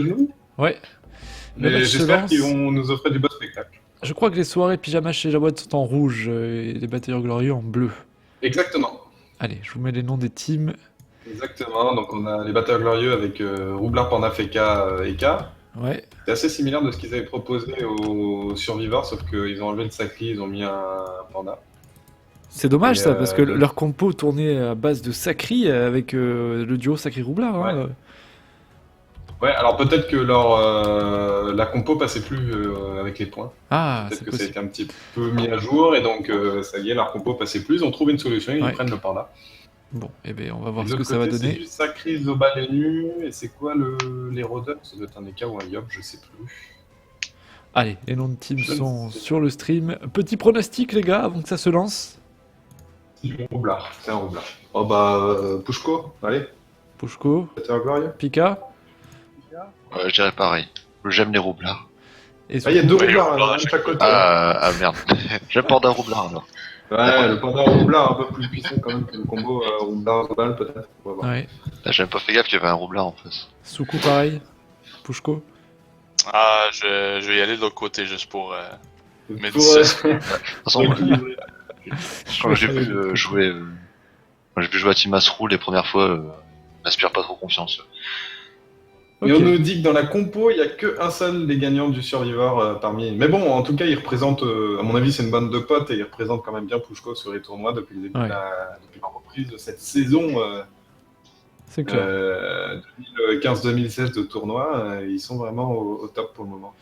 genoux. Ouais. Le Mais match se j'espère qu'ils lance. vont nous offrir du beau spectacle. Je crois que les soirées pyjama chez Jawad sont en rouge et les batailleurs glorieux en bleu. Exactement. Allez, je vous mets les noms des teams. Exactement. Donc on a les batteurs glorieux avec Roublard, Panda, Feka, Eka. Ouais. C'est assez similaire de ce qu'ils avaient proposé aux survivors, sauf qu'ils ont enlevé le Sacri, ils ont mis un Panda. C'est dommage Et ça, parce que leur compo tournait à base de Sacri avec le duo Sacri-Roublard. ouais. Hein. Ouais, alors peut-être que la compo passait plus avec les points. Ah, Peut-être c'est que ça a possible. été un petit peu mis à jour et donc ça y est, leur compo passait plus. Ils ont trouvé une solution, ils Ouais. prennent le Panda. Bon, eh bien, on va Et voir de ce que l'autre ça va côté, c'est donner. du Sacri, Zobal et Nu. Et c'est quoi les rôdeurs? Ça doit être un Eka ou un Yop, je sais plus. Allez, les noms de teams Je ne sont sais sur le stream. Petit pronostic, les gars, avant que ça se lance. C'est un roublard, c'est un roublard. Oh bah, Pushko, allez, Pushko, c'était un glorieux. Pika. Ouais, je dirais pareil. J'aime les roublards. Et Ah, il y a deux Oui, roublards roublard là, à de chaque chaque côté. Ah merde. J'aime Panda roublard alors. Ouais, le panda roublard un peu plus puissant quand même que le combo roublard-zobal peut-être. On va voir. Ouais. Là, j'avais pas fait gaffe qu'il y avait un roublard en face. Suku, pareil. Pushko. Ah, je vais y aller de l'autre côté juste pour. Mais Pour, c'est- De toute façon, moi, quand j'ai vu jouer, quand j'ai vu jouer à Team Asrou les premières fois, m'inspire pas trop confiance. Et Ok. on nous dit que dans la compo, il n'y a qu'un seul des gagnants du Survivor parmi. Mais bon, en tout cas, il représente, à mon avis, c'est une bande de potes et il représente quand même bien Pushko sur les tournois depuis le début Ouais. depuis la reprise de cette saison C'est clair. 2015-2016 de tournoi. Ils sont vraiment au top pour le moment.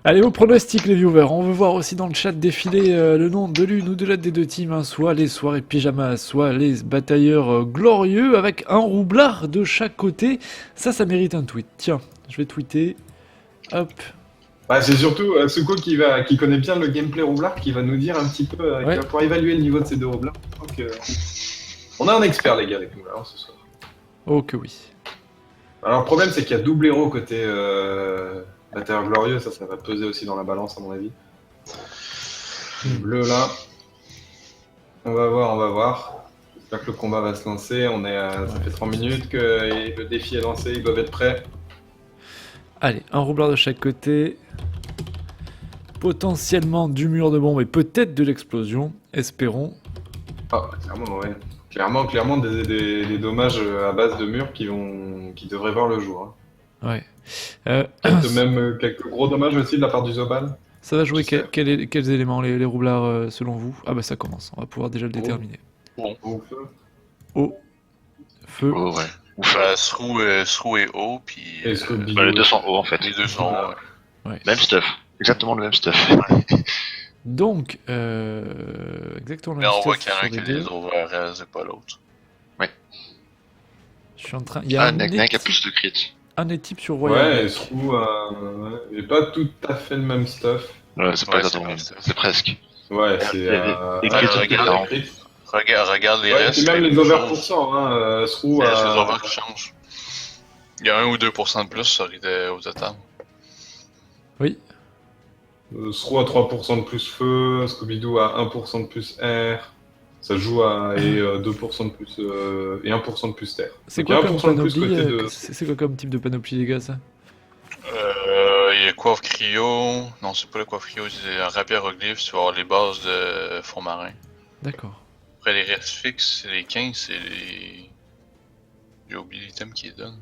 Allez, vos pronostics, les viewers. On veut voir aussi dans le chat défiler le nom de l'une ou de l'autre des deux teams, hein, soit les soirées pyjama, soit les batailleurs glorieux, avec un roublard de chaque côté. Ça mérite un tweet. Tiens, je vais tweeter. Hop. Bah, c'est surtout Suko qui connaît bien le gameplay roublard qui va nous dire un petit peu, qui Ouais. va pouvoir évaluer le niveau de ces deux roublards. Donc, on a un expert, les gars, avec nous là, ce soir. Oh que oui. Alors, le problème, c'est qu'il y a double héros côté Batailleur Glorieux, ça va peser aussi dans la balance, à mon avis. Le bleu, là. On va voir. J'espère que le combat va se lancer. Ça fait 3 minutes que le défi est lancé, ils doivent être prêts. Allez, un roublard de chaque côté. Potentiellement du mur de bombe et peut-être de l'explosion. Espérons. Ah, clairement, ouais. Clairement, des dommages à base de murs qui devraient voir le jour. Hein. Ouais. Peut-être même quelques gros dommages aussi de la part du Zobal. Ça va jouer J'espère. quels éléments les roublards selon vous? Ah bah ça commence, on va pouvoir déjà le déterminer. Au feu. Eau, feu, Oh ouais. Ouf. Srou et O, puis. Et Scooby-Doo. Bah, les deux sont hauts en fait. Les deux sont. Voilà. ouais. Même stuff. Exactement le même stuff. Donc, exactement Mais la même on voit situation qu'il y en a sur un qui les a les deux. overheads et pas l'autre. Je suis en train... Il y a Ah, un, il y en a qui a plus de crits. un des types sur Royal. Ouais, et Black. Srou, il est pas tout à fait le même stuff. Ouais, c'est pas Ouais, exactement c'est même. pas stuff. C'est presque. Ouais, Il c'est. y a des crits crits regarde, différents. Regarde les Ouais, restes. puis même les mêmes over choses. pourcents, hein. Srou C'est les a. overs qui changent. Il y a 1 ou 2% de plus sur au total. Oui, Srou a 3% de plus feu, Scooby-Doo a 1% de plus air. Ça joue à 2% de plus et 1% de plus terre. c'est Donc, il y quoi a comme 1% de plus panoplie côté de. c'est quoi comme type de panoplie les gars ça? Il y a Coiffe Cryo. Non, c'est pas le Coiffe Cryo, c'est un rapier Hieroglyphe. Tu vas avoir les bases de fond marin. D'accord. Après, les restes fixes, c'est les 15, c'est les. J'ai oublié l'item qui les donne.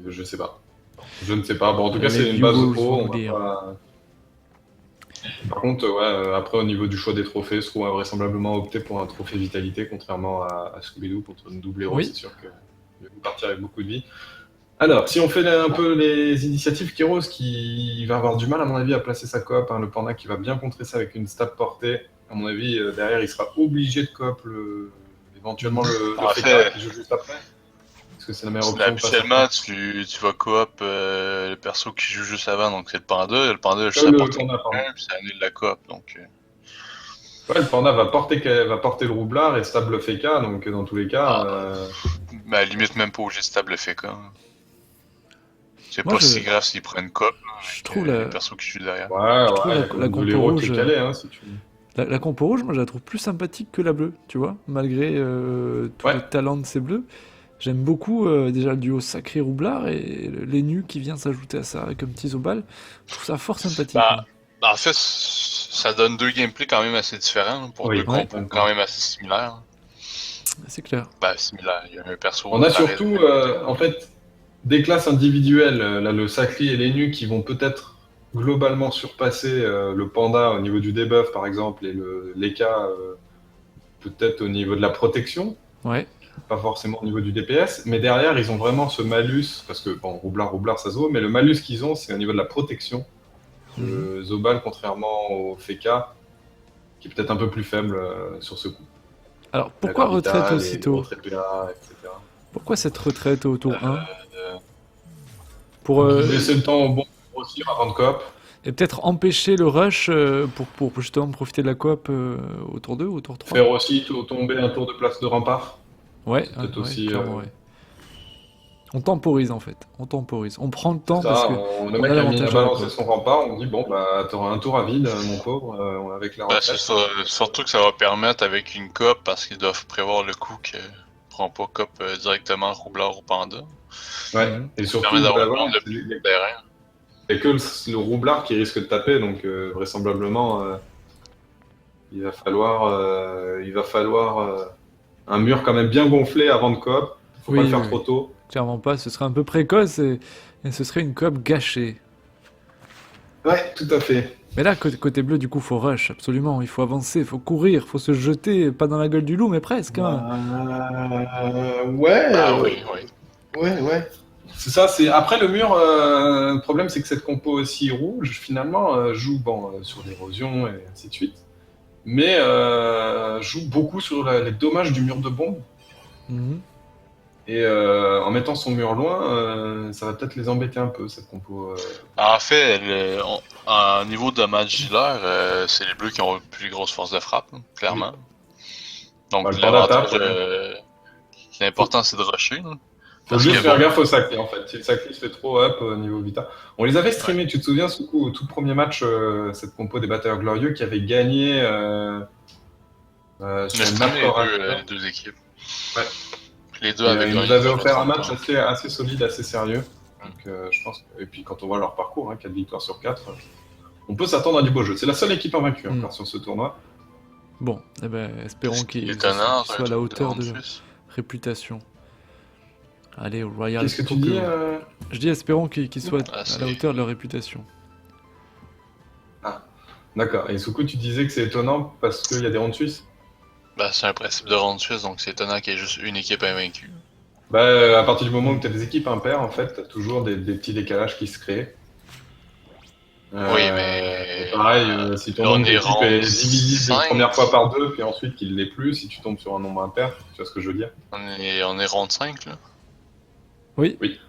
Je sais pas. Je ne sais pas. Bon, en tout cas, Les c'est une base Bugles pro. vont On nous va dire. pas... Par contre, ouais, après, au niveau du choix des trophées, Srou a vraisemblablement opté pour un trophée vitalité, contrairement à Scooby-Doo contre une double héros. Oui. C'est sûr qu'il va partir avec beaucoup de vie. Alors, si on fait un peu les initiatives, Kyros qui va avoir du mal, à mon avis, à placer sa coop. Hein, le Panda qui va bien contrer ça avec une stab portée. À mon avis, derrière, il sera obligé de coop éventuellement le En Feka fait, qui joue juste après. Parce que c'est la meilleure option. habituellement, tu vas coop le perso qui joue juste avant, donc c'est le panda. Le panda, juste Le apporte Panda, pardon. puis ça annule la coop. Donc, Ouais, le Panda va porter le roublard et stab le Feka, donc dans tous les cas. mais à la limite, même pas obligé de stable le FK. C'est Moi, pas si grave s'il prend une coop là, je avec trouve les la, persos qui jouent derrière. Ouais, je trouve ouais, la- il y a quand la même de compo l'héros qui rouge, est calé, hein, si tu... la compo rouge, moi je la trouve plus sympathique que la bleue, tu vois, malgré tous Ouais. les talents de ces bleus. J'aime beaucoup déjà le duo Sacré Roublard et les nus qui vient s'ajouter à ça avec un petit Zobal. Je trouve ça fort sympathique. Bah, en fait, ça donne deux gameplays quand même assez différents pour Oui, deux ouais. compos quand même assez similaires. C'est clair. Bah, similaires, il y a un perso. On a pareil. surtout, en fait, des classes individuelles, là, le Sacri et les nus, qui vont peut-être globalement surpasser le Panda au niveau du debuff, par exemple, et l'Eka peut-être au niveau de la protection, Ouais. pas forcément au niveau du DPS, mais derrière, ils ont vraiment ce malus, parce que, bon, Roublard, ça se vaut, mais le malus qu'ils ont, c'est au niveau de la protection. Le Zobal, contrairement au Feka, qui est peut-être un peu plus faible sur ce coup. Alors pourquoi La Gravita, retraite les aussitôt? autres EPA, etc. Pourquoi cette retraite au tour 1? Euh, Pour Laisser le temps au bon pour grossir avant de coop. et peut-être empêcher le rush pour justement profiter de la coop au tour 2 ou au tour 3. Faire aussi tomber un tour de place de rempart. Ouais, c'est peut-être ouais, aussi, clairement, ouais. On temporise en fait, on temporise. On prend le temps Ça, parce que le on mec a a mis à l'avantage à la balancer coop. son rempart, on dit bon bah t'auras un tour à vide, mon pauvre, avec la bah, retraite. c'est ça. Surtout que ça va permettre avec une cop, parce qu'ils doivent prévoir le coup que prend pas cop directement Roublard ou Panda. Ouais. Mhm. Et Ça surtout, permet d'avoir voilà, le plus de terrain. il n'y a que le roublard qui risque de taper, donc vraisemblablement il va falloir un mur quand même bien gonflé avant de coop. Faut pas Oui, le faire oui, trop oui. tôt. Clairement pas, ce serait un peu précoce et ce serait une coop gâchée. Ouais, tout à fait. Mais là, côté bleu, du coup, faut rush, absolument. Il faut avancer, il faut courir, il faut se jeter, pas dans la gueule du loup, mais presque. Hein. Ouais, Bah oui, oui. ouais. C'est ça, c'est après le mur. Le problème, c'est que cette compo aussi rouge, finalement, joue sur l'érosion et ainsi de suite, mais joue beaucoup sur les dommages du mur de bombe. Mhm. Et en mettant son mur loin, ça va peut-être les embêter un peu cette compo. En fait, en niveau de match gilaire, c'est les bleus qui ont la plus grosse force de frappe, hein, clairement. Donc Bah, le Panda l'avantage, tape, ouais. l'important c'est de rusher. Hein, Faut parce juste que faire bon, gaffe au sacré en fait. Si le sacré se fait trop up au niveau Vita. On les avait streamés, tu te souviens, Soukou, au tout premier match, cette compo des Batailleurs Glorieux qui avait gagné on sur a une map streamé les deux équipes. Ouais. Les deux avec Ils nous gagné avaient sur offert un 30 match points. assez solide, assez sérieux. Donc je pense et puis quand on voit leur parcours, 4 victoires sur 4, on peut s'attendre à du beau jeu. C'est la seule équipe invaincue encore sur ce tournoi. Bon, eh ben, espérons C'est qu'ils étonnant, soient à la hauteur de leur Suisse. réputation. Allez, Royal Qu'est-ce que tu Scorpio. dis Je dis espérons qu'ils soient Ah, à c'est- la hauteur de leur réputation. D'accord. Et Soukou, tu disais que c'est étonnant parce qu'il y a des rondes suisses. Bah, c'est un principe de ronde suisse, donc c'est étonnant qu'il y ait juste une équipe invaincue. Bah, à partir du moment où tu as des équipes impaires, en fait, tu as toujours des petits décalages qui se créent. Oui, mais- et pareil, si ton là, on nombre est d'équipes rang est divisible une 5. première fois par 2, puis ensuite qu'il ne l'est plus, si tu tombes sur un nombre impair, tu vois ce que je veux dire? On est ronde 5, là. Oui. Oui.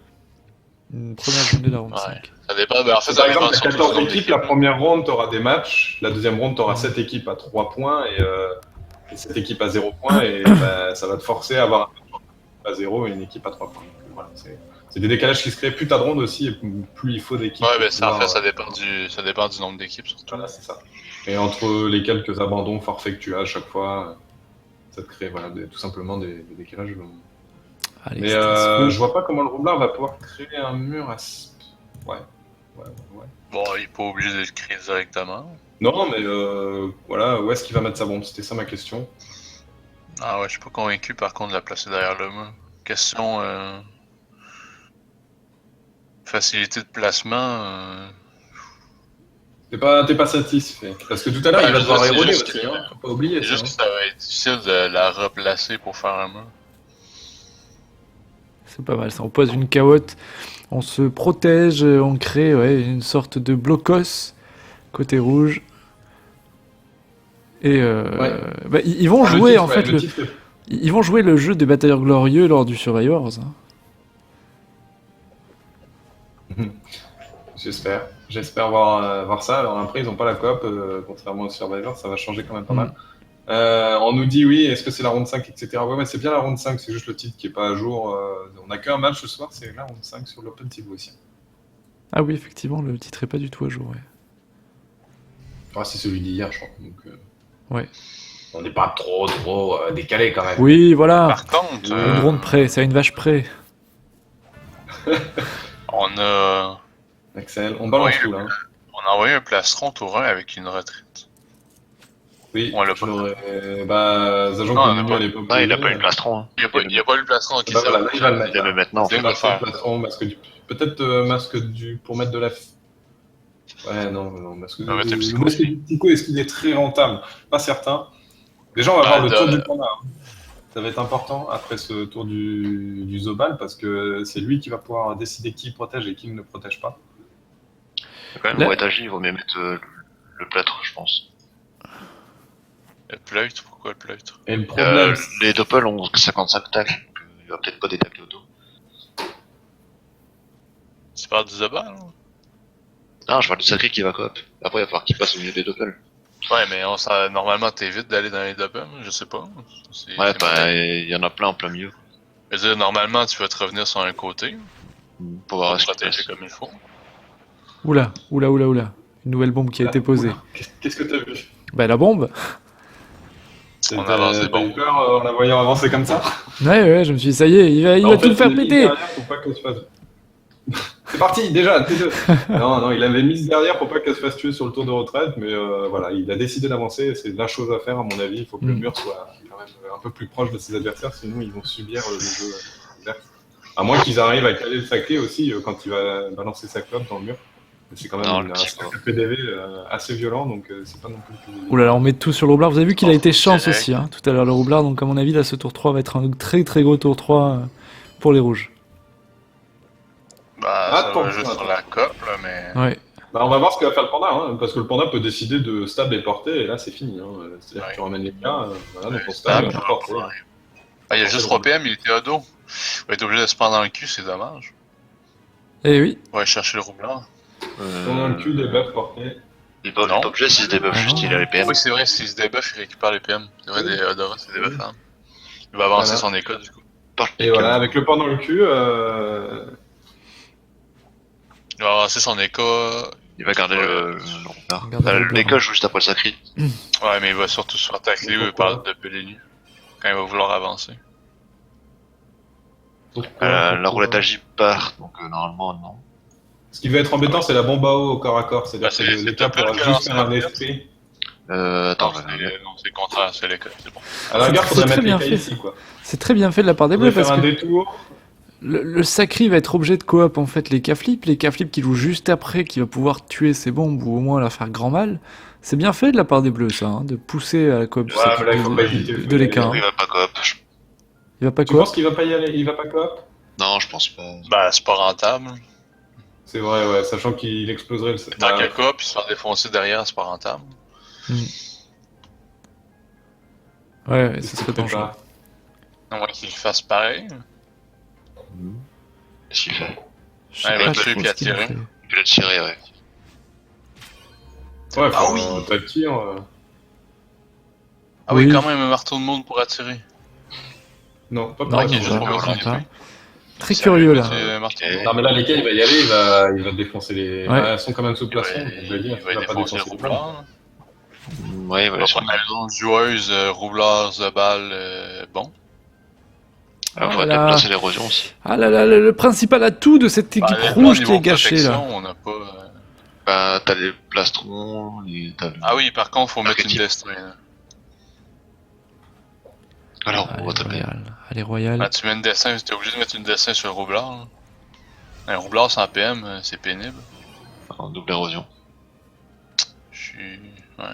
Une première journée de la ronde Ouais. 5. Ça dépend, ben, en fait, Par ça exemple, dépend tu as surtout 14 du nombre équipes, la d'équipes. première ronde, tu auras des matchs, la deuxième ronde, tu auras Mhm. 7 équipes à 3 points et 7 équipes à 0 points, et bah, ça va te forcer à avoir un équipe à 0 et une équipe à 3 points. Donc, voilà, c'est des décalages qui se créent. Plus tu as de rondes aussi, et plus il faut d'équipes. Ouais, pour ben, ça, en pouvoir, fait, ça dépend du nombre d'équipes, surtout. Voilà, c'est ça. Et entre les quelques abandons forfaits que tu as à chaque fois, ça te crée tout simplement des décalages. Allez, Mais Stasfou. je vois pas comment le roublard va pouvoir créer un mur à... Ouais. Bon, il est pas obligé de le créer directement. Non, mais voilà, où est-ce qu'il va mettre sa bombe? C'était ça ma question. Ah ouais, je suis pas convaincu par contre de la placer derrière le mur. Question facilité de placement. T'es pas satisfait. Parce que tout à l'heure, Bah, il va je devoir veux dire, éroder c'est juste aussi, que- hein. Faut pas oublier C'est ça. juste que ça va être difficile de la replacer pour faire un mur. C'est pas mal ça. On pose une carotte, on se protège, on crée une sorte de blocos côté rouge. Et Ouais. bah, ils vont Ah, le jouer titre, en ouais, fait le le, titre, ils vont jouer le jeu des batailleurs glorieux lors du Survivors. Hein. J'espère voir ça. Alors après, ils n'ont pas la coop, contrairement au Survivor, ça va changer quand même pas Mm. mal. On nous dit oui, est-ce que c'est la ronde 5, etc. Ouais, mais c'est bien la ronde 5, c'est juste le titre qui est pas à jour. On n'a qu'un match ce soir, c'est la ronde 5 sur l'Open TV aussi. Ah oui, effectivement, le titre est pas du tout à jour. Ouais. Ah, c'est celui d'hier, je crois. Donc, Ouais. On n'est pas trop décalé quand même. Oui, voilà. Par contre, Une drone près, c'est une vache près. on a Axel, on balance Oui. tout là. Hein. on a envoyé un plastron tour 1 avec une retraite. Oui, On l'a je pas. l'aurais. Bah, sachant Non, que on a Mimi pas- à l'époque. Non, il a pas eu le plastron. Hein. Il n'y a pas eu le plastron qui Bah, s'est voilà, là, il va le mettre. Il le met maintenant. C'est C'est une affaire. plastron, masque du. Peut-être masque du. Pour mettre de la. Ouais, non, masque On va mettre un du. psycho Le masque aussi. du psycho, est-ce qu'il est très rentable? Pas certain. Déjà, on va Bah, voir le de- tour du panda. Hein. Ça va être important après ce tour du Zobal parce que c'est lui qui va pouvoir décider qui protège et qui ne protège pas. Quand même, Là- pour étagère, il vaut mieux mettre le plâtre, je pense. Le pleutre, pourquoi le pleutre? Et le problème, Les doppels ont 55 tacles, donc il va peut-être pas des tacles auto. Tu parles du Zobal, là? Non, je parle du sacré qui va coop. Après, il va falloir qu'il passe au milieu des doppels. Ouais, mais normalement, t'évites d'aller dans les doubles, je sais pas. Ouais, bah, il y en a plein en plein milieu. Je veux dire, normalement, tu vas te revenir sur un côté Pour voir pour ce qui protéger passe. comme il faut. Oula. Une nouvelle bombe qui a été posée. qu'est-ce que t'as vu? Bah la bombe. T'as avance des t'as eu bombes. peur en la voyant avancer comme ça? Ouais, je me suis dit, ça y est, il va En tout fait, faire il l'a mis péter. derrière pour pas qu'elle se fasse. C'est parti, déjà, T2. Non, il avait mis derrière pour pas qu'elle se fasse tuer sur le tour de retraite, mais voilà, il a décidé d'avancer. C'est la chose à faire, à mon avis. Il faut que le mur soit quand même un peu plus proche de ses adversaires, sinon ils vont subir le jeu adverse. À moins qu'ils arrivent à caler le sacré aussi quand il va balancer sa clope dans le mur. Mais c'est quand même Non, un le petit sacré PDV assez violent, donc c'est pas non plus. Oula, là, on met tout sur le roublard. Vous avez vu qu'il a Oh, été chance direct. aussi, hein, tout à l'heure, le roublard. Donc, à mon avis, là, ce tour 3 va être un très très gros tour 3 pour les rouges. Bah, ça Attends, va juste attends. sur la cope, là, mais. Ouais. Bah, on va voir ce que va faire le panda, hein, parce que le panda peut décider de stab et porter, et là c'est fini. Hein. C'est-à-dire Ouais. que tu ramènes les gars, voilà, donc on Stab, stab et on porte. Voilà. Ah, il y a juste 3 PM, il était ado. Il va être obligé de se prendre dans le cul, c'est dommage. Eh oui. On va aller chercher le roublard. On a le cul des buffs portés. Il est pas Non. obligé s'il se débuff, Ah juste non. il a les PM. Oui, c'est vrai, s'il se débuff, il récupère les PM. C'est vrai, des Odora, c'est des buffs. Hein. Il va avancer Voilà. son école, du coup. Et voilà, avec le pan dans le cul, Il va avancer son école. Il va garder le roublard. Garder le roublard. L'école joue juste après le sacré. Ouais, mais il va surtout se faire tacler Mais pourquoi? par de Pellélu. Quand il va vouloir avancer. La roulette agit part, donc normalement non. ce qui va être embêtant, c'est la bombe à eau au corps à corps. C'est-à-dire Bah, c'est- que c'est l'état Doppel pourra qui juste lance faire la un roulette. esprit. Attends, Non, c'est le contraire, c'est l'école, c'est bon. À la rigueur, C'est faudrait très mettre les bien cas fait. ici, quoi. C'est très bien fait de la part des Faudrait bleus parce faire un que détour. le sacré va être objet de coop en fait les K-flip qui jouent juste après, qui va pouvoir tuer ses bombes ou au moins leur faire grand mal. C'est bien fait de la part des bleus ça, hein, de pousser à la coop du Ouais, sacré mais là, il faut pas hésiter, de l'écart. il Hein. va pas coop. Il va pas Tu coop. penses qu'il va pas y aller? Il va pas coop? Non, je pense pas. Bah, c'est pas rentable. C'est vrai, ouais, sachant qu'il exploserait le. Tant Bah, qu'à quoi, puis se faire défoncer derrière, c'est pas rentable. Ouais, ça serait peut-être dangereux. pas. À moins qu'il fasse pareil. Qu'est-ce qu'il fait? Je sais Ouais, il va pas tuer trop puis ce qu'il a attirer. fait. Il peut le tirer, ouais. Ouais, Ah faut oui. t'as le tir. Ah oui, Oui. quand même, un marteau de monde pour attirer. Non, pas Non, pour ok, non, juste ça, pour je voir comprends les pas. prix. Très Sérieux, curieux là. monsieur Martin. Non, mais là, lesquels il va y aller, il va défoncer les. Ouais. Elles sont quand même sous plafond, donc je vais dire, Il va il va pas défoncer le défoncer le plafond. roublard. Ouais, il va Il va aller sur prendre la zone joueuse, roublard, Zobal, bon. Ah, on va Voilà. déplacer l'érosion aussi. Ah là là, le principal atout de cette équipe Bah, les rouge plans, qui est niveau gâchée là. protection, On n'a pas. Bah, t'as les plastrons, t'as le... Ah oui, par contre, faut mettre une Archétype. destin. Alors, on va Allez, taper. Royal. Allez, Royal. Ah, tu mets une dessin, t'es obligé de mettre une dessin sur le roublard. Là. Un roublard sans PM, c'est pénible. En double érosion. Je suis. Ouais.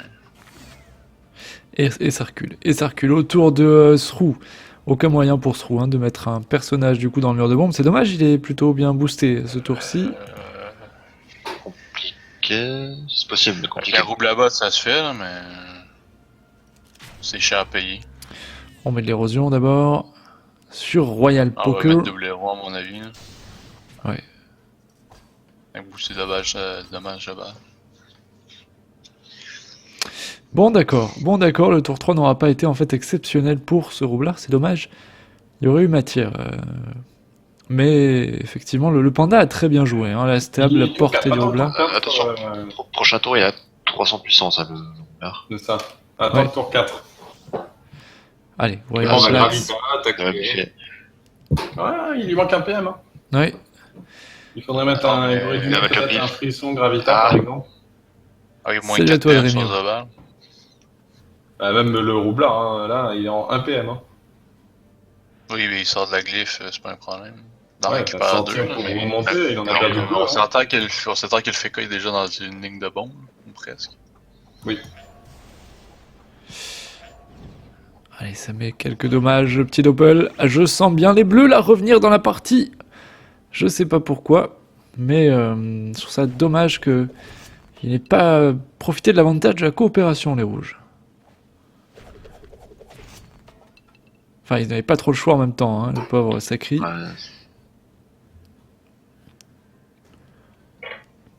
Et ça recule. Et ça recule autour de Srou. Aucun moyen pour Srou hein, de mettre un personnage du coup dans le mur de bombe. C'est dommage, il est plutôt bien boosté ce tour-ci. Compliqué. C'est possible, mais Avec compliqué. la rouble là-bas, ça se fait, là, mais. C'est cher à payer. On met de l'érosion d'abord. Sur Royal Ah, on va Poker. mettre double héros, à mon avis. Là. Ouais. Avec booster dommage là-bas. Bon d'accord, le tour 3 n'aura pas été en fait exceptionnel pour ce roublard, c'est dommage. Il y aurait eu matière. Mais effectivement, le panda a très bien joué. Hein, la stab, la portée du roublard. Attention. Prochain tour, il a 300 puissance, hein, le roublard. De ça. Attends, Ouais. le tour 4. Allez, Bon, voyage bah, Lax. Gravita, tac. Ça va piquer. Ouais, il lui manque un PM. Hein. Ouais, Il faudrait mettre Ah, un. mais Il aurait dû il y mettre avait peut-être Capif. un frisson Gravita Ah. par exemple. Avec moins Salut à 4 toi, PM sur Adrien. Zobal. Bah, même le roublard, hein, là, il est en 1 PM. Hein. Oui, mais il sort de la glyphe, c'est pas un problème. Dans Ouais, l'équipe ça à sortir 2. pour remonter, il en a pas doublé. On Hein. s'entend que le FK est déjà dans une ligne de bombe, ou presque. Oui. allez, ça met quelques dommages, le petit Doppel. Je sens bien les bleus là revenir dans la partie. Je sais pas pourquoi, mais je trouve ça dommage que il n'ait pas profité de l'avantage de la coopération, les rouges. Enfin, ils n'avaient pas trop le choix en même temps, hein, le pauvre Sacri. Ouais.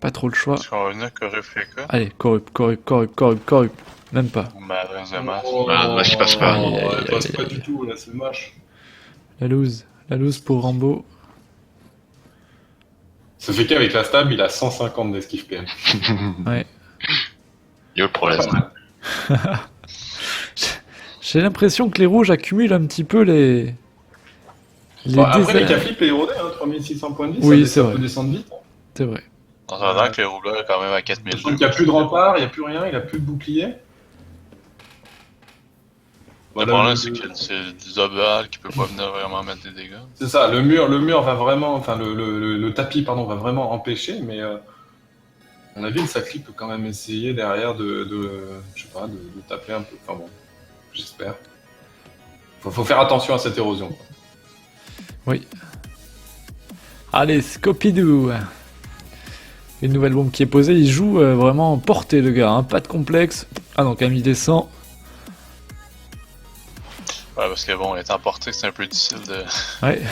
Pas trop le choix. Est-ce qu'on va venir corrupt FK? Allez, corrupt. Même pas. Ou Madresse de Masse? Bah, dommage qu'il passe pas. Aïe, aïe, Il passe aïe, pas aïe. du tout, là, c'est moche. La loose pour Rambo. Ce fait qu'avec la stab, il a 150 d'esquive PM. Ouais. Yo le problème. J'ai l'impression que les rouges accumulent un petit peu les. Bon, après, les désert- Caflip est érodé, hein, 3600 points de vie, Oui, ça, c'est ça vrai. peut descendre vite. C'est vrai. On s'entend que le roubleur est quand même à 4000. Il n'y a plus de rempart, il n'y a plus rien, il a plus de bouclier. Le Voilà, problème, c'est que c'est du Zobal qui peut pas venir vraiment mettre des dégâts. c'est ça, le mur va vraiment, enfin le tapis pardon va vraiment empêcher, mais à mon avis le Sacri peut quand même essayer derrière je sais pas, de taper un peu. Enfin bon, j'espère. Faut faire attention à cette érosion. Quoi. Allez, Scopidoo. Une nouvelle bombe qui est posée. Il joue vraiment en portée, le gars. Hein. Pas de complexe. Ah non, quand même, il descend. Ouais, parce que bon, étant porté, c'est un peu difficile de. Ouais.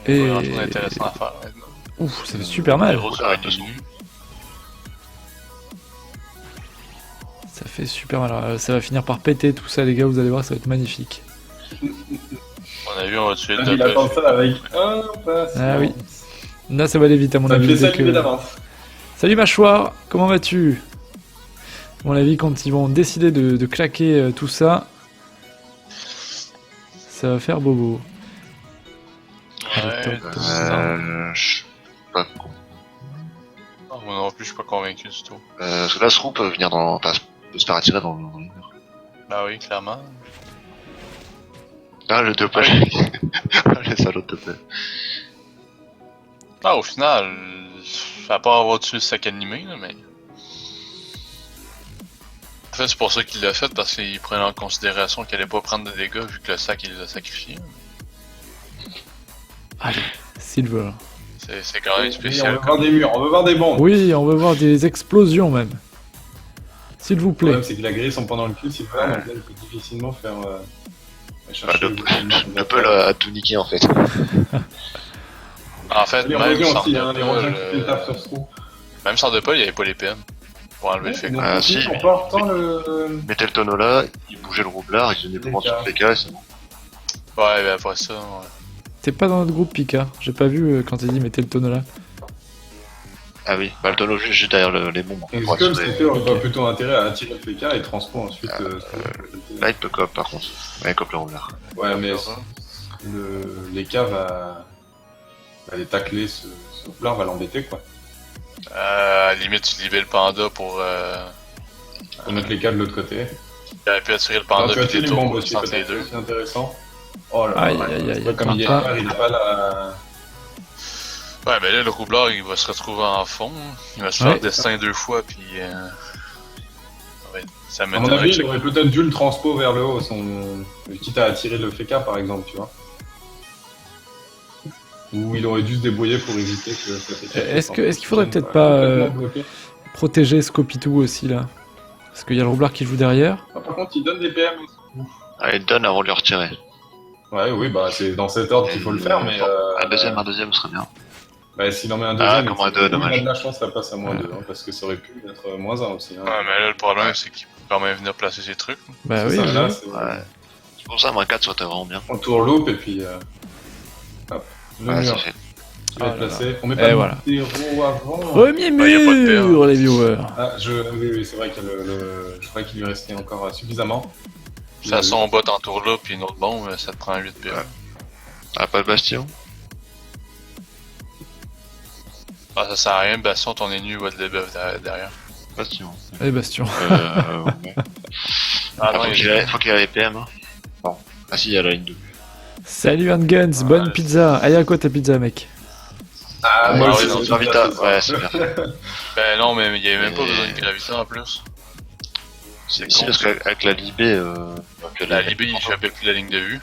Il y a Et- pas grand chose d'intéressant à faire maintenant. Ouf, ça fait super mal. Les roses arrêtent de nu. Ça fait super mal. Alors, ça va finir par péter tout ça, les gars. Vous allez voir, ça va être magnifique. On a vu, on va tuer le Il double. attend ça avec un passe. Ah oui. Là, ça va aller vite, à mon Ça me avis. fait dès saluer que- d'avance. Salut mâchoire, comment vas-tu? À mon avis, quand ils vont décider de claquer tout ça, ça va faire bobo. Ouais, top. Je suis pas con. non, moi non plus, je suis pas convaincu du tout. Parce que là, ce roux peut venir dans. Enfin, peut se faire attirer dans le mur. Bah oui, clairement. Ah, le Doppel. Les salauds de Doppel. Ah, au final, à part avoir tué le sac animé, là, mais. En fait, c'est pour ça qu'il l'a fait, parce qu'il prenait en considération qu'il allait pas prendre de dégâts vu que le sac il l'a sacrifié. Allez, Silver. C'est quand même Oui, spécial. on veut voir des murs, on veut voir des bombes. Oui, on veut voir des explosions même. S'il vous Le plaît. problème c'est que la grille sont pendant le cul, Silver, donc là il peut difficilement faire. Bah, Doppel a tout niqué en fait. En fait, même L'érosion sans aussi, hein, l'érosion qui fait le taf Dopel, sur ce trou. même sans Dopel, il y avait pas les PM pour enlever le fait. Donc, Ah, aussi, si, en mais- portant le. Mettez le tonneau là, il bougeait le roublard, il donnait le commande sur le PK, c'est bon. Ouais, mais après ça, ouais. T'es pas dans notre groupe, Pika. J'ai pas vu quand il dit mettez le tonneau là. Ah oui, bah le tonneau juste derrière les bombes. Donc, Pour comme attirer. c'était, on aurait plutôt intérêt à attirer le FK et transport ensuite. Là, il peut coop par contre. Ouais, coop le roublard. Ouais, mais les cas va les tacler, ce roublard va l'embêter quoi. À la limite, tu libères le panda pour. Pour mettre les cas de l'autre côté. Il aurait pu attirer le Alors, panda tu as puis tué des les bombes tours aussi, entre les peut-être, deux. c'est intéressant. Oh là Aïe, là, aïe, aïe, c'est pas comme il est pas. tard, il n'a pas la. Ouais, mais là, le roublard, il va se retrouver en fond. Il va se Ouais. faire destin 2 fois, puis. Ouais, ça À mon m'étonnerait avis, que- il aurait peut-être dû le transpo vers le haut, quitte à attirer le FK par exemple, tu vois. Ou il aurait dû se débrouiller pour éviter que ça FK. Est-ce qu'il faudrait peut-être pas, protéger Scopidoo aussi là? Parce qu'il y a le roublard qui joue derrière. Par contre, il donne des PM aussi. Ah, il donne avant de le retirer. Ouais, oui, bah c'est dans cet ordre qu'il faut le faire, mais. Un deuxième serait bien. Bah, s'il en met un deuxième, comme un deux, dommage. il a de la chance, ça passe à moins 2, parce que ça aurait pu être moins 1 aussi. Hein. Ouais, mais là, le problème, c'est qu'il peut quand même venir placer ses trucs. Bah C'est oui, ça, là, oui. c'est Ouais. C'est pour ça, moins 4 serait vraiment bien. on tourne loop et puis. Hop, le Ouais, mur. ça fait. qui va Ah être là placé. On met Et pas voilà. de héros avant. Premier Bah, y a pas de mur, peur. les viewers. Ah, oui, c'est vrai que je croyais qu'il lui restait encore suffisamment. Ça son bot en tour là, puis une autre bombe, ça te prend 8 PA. Ah, pas de bastion? Ah, ça sert à rien, Bastion, ton ennemi va te débuff derrière. Bastion. Allez, Bastion. Ouais. Ah non, Faut qu'il ait les PM. Hein. Bon. Ah si, il y a la ligne 2. Salut Handguns, bonne pizza. Allez, à quoi ta pizza, mec? Ah, moi, aussi, oui, c'est Gravita, ça. ouais, c'est bien. Ben non, mais il y avait même pas besoin de gravité en plus. Si, con, parce ça. qu'avec la Libé, La Libé, il fait plus la ligne de vue.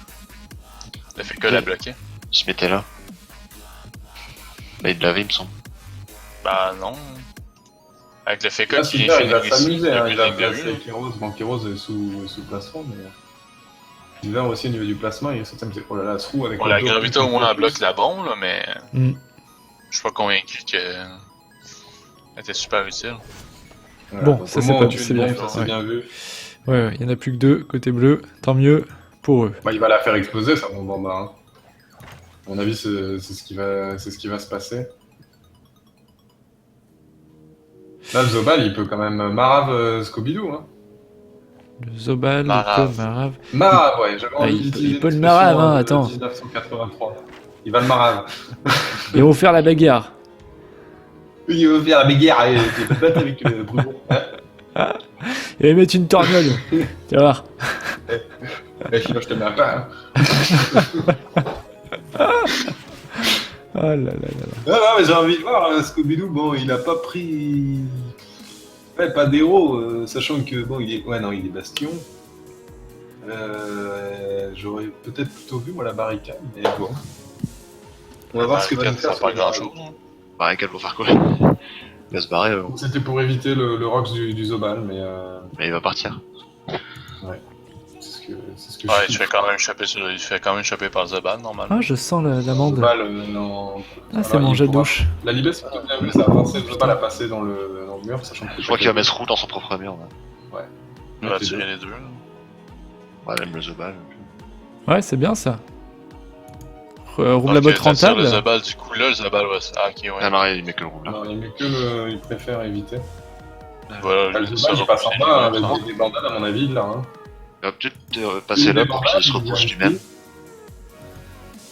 Ça fait que la bloquer. il se mettait là. Là, il l'avait, il me semble. Bah non. Avec le FK Là, qui super, il va finit s'amuser, hein, il va ligne de placer vue. Kéros. Bon, Kéros est sous plafond, mais. Super aussi au niveau du placement, il s'attend. Oh là là, ce trou avec Bon, la dos gravité plus au moins elle plus. bloque la bombe, là, mais Hmm. je suis pas convaincu que. Elle était super utile. Voilà, Bon, donc ça, au c'est moins, pas- on tue c'est une bien bombe, fait, ça c'est ouais. bien vu. Ouais, il y en a plus que 2, côté bleu, tant mieux pour eux. Bah, il va la faire exploser, ça, mon bombe. Hein. À mon avis, c'est ce qui va se passer. Là, le Zobal, il peut quand même Marave Scooby-Doo. Hein. Le Zobal, Marave. le Marave. Marave, ouais, j'avais Ah, envie il peut- d'utiliser il peut le l'expression, Marave, hein, de attends. 1983. Il va le Marave. Ils vont faire la bagarre. Il veut faire la bagarre et il va battre avec Bruno. Il va mettre une torgnole. Tu vas voir. Et sinon, je te mets un pas. Hein. Oh là là là là. Non, non, mais j'ai envie de voir Scooby-Doo. Bon, il a pas pris. Ouais, pas d'héros, sachant que bon, il est. Ouais, non, il est Bastion. J'aurais peut-être plutôt vu moi la barricade, mais bon. On va voir ce que va nous Ça faire. sert pas sur grand la chose. Barricade pour faire quoi? Il va se barrer, Donc, c'était pour éviter le Rox du Zobal, mais mais il va partir. c'est ce que Ouais, je tu fais quand même choper par le Zobal normalement. Ah, je sens l'amande. Zobal, non. Ah, c'est Alors, mon il jet de pourra- douche. La Libé, c'est plutôt bien vu, ça a forcé le Zobal à passer dans le mur, sachant que Je crois qu'il va mettre roue dans son propre mur. Là. On va tirer les deux. Ouais, même le Zobal. Ouais, c'est bien ça. Roule la Ok, botte t'attires rentable. Le Zobal, du coup, là, le Zobal, ouais. Ah, ok, ouais. Ah non, il met que le roue là. Alors, il met que il préfère éviter. Voilà, Le ça Zobal, il va passe en pousser bas les avec des bandades, à mon avis, là. Hein. Il va peut-être passer là pour qu'il se repousse lui-même.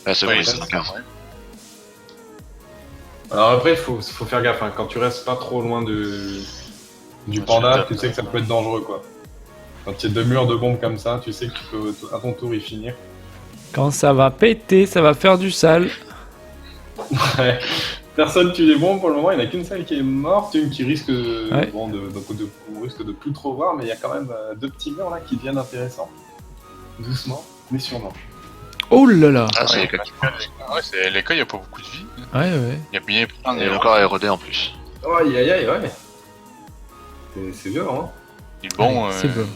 Ah, c'est bon, Oui, il est c'est 115. Alors après, il faut faire gaffe, hein. Quand tu restes pas trop loin du panda, tu sais que ça peut être dangereux, quoi. Quand il y a deux murs de bombes comme ça, tu sais que tu peux à ton tour y finir. Quand ça va péter, ça va faire du sale. Ouais. Personne tue les bombes pour le moment, il n'y en a qu'une seule qui est morte, une qui risque, Ouais. bon, on risque de plus trop voir, mais il y a quand même deux petits murs là qui deviennent intéressants. Doucement, mais sûrement. Oh là là. Ah, c'est Ouais, les cas. les cas, il y a pas beaucoup de vie. Ouais, ouais. Il y a bien prendre Il est encore aérodé en plus. Oh, aïe aïe aïe, ouais. C'est violent, hein. Il est bon. Ouais, c'est bon.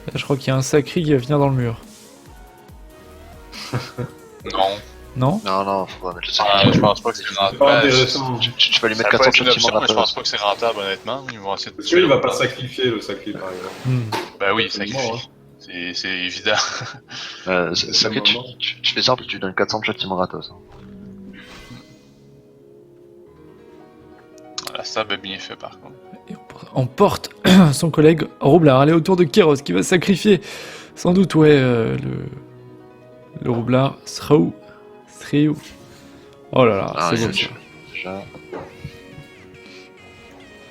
Là, je crois qu'il y a un sacré qui va venir dans le mur. Non. Non? Non, non, faut pas mettre le Ah, sac. je pense pas que c'est C'est pas rentable. intéressant. Tu vas lui Ça mettre peut 400 être une option, centimes mais je à pense pas que c'est rentable, honnêtement. Ils vont essayer de Parce tuer qu'il va le pas boss. sacrifier le sacré par exemple. Hmm. Bah oui, C'est sacrifie. mort, C'est évident. C'est ok, tu fais simple, tu donnes 400 châtiments gratos. La stab est bien fait par contre. Et on porte son collègue Roublard. Allez, autour de Kéros qui va sacrifier sans doute, ouais, le Roublard. Sraou. Oh là là, Ah, c'est il bon. a tué. Déjà.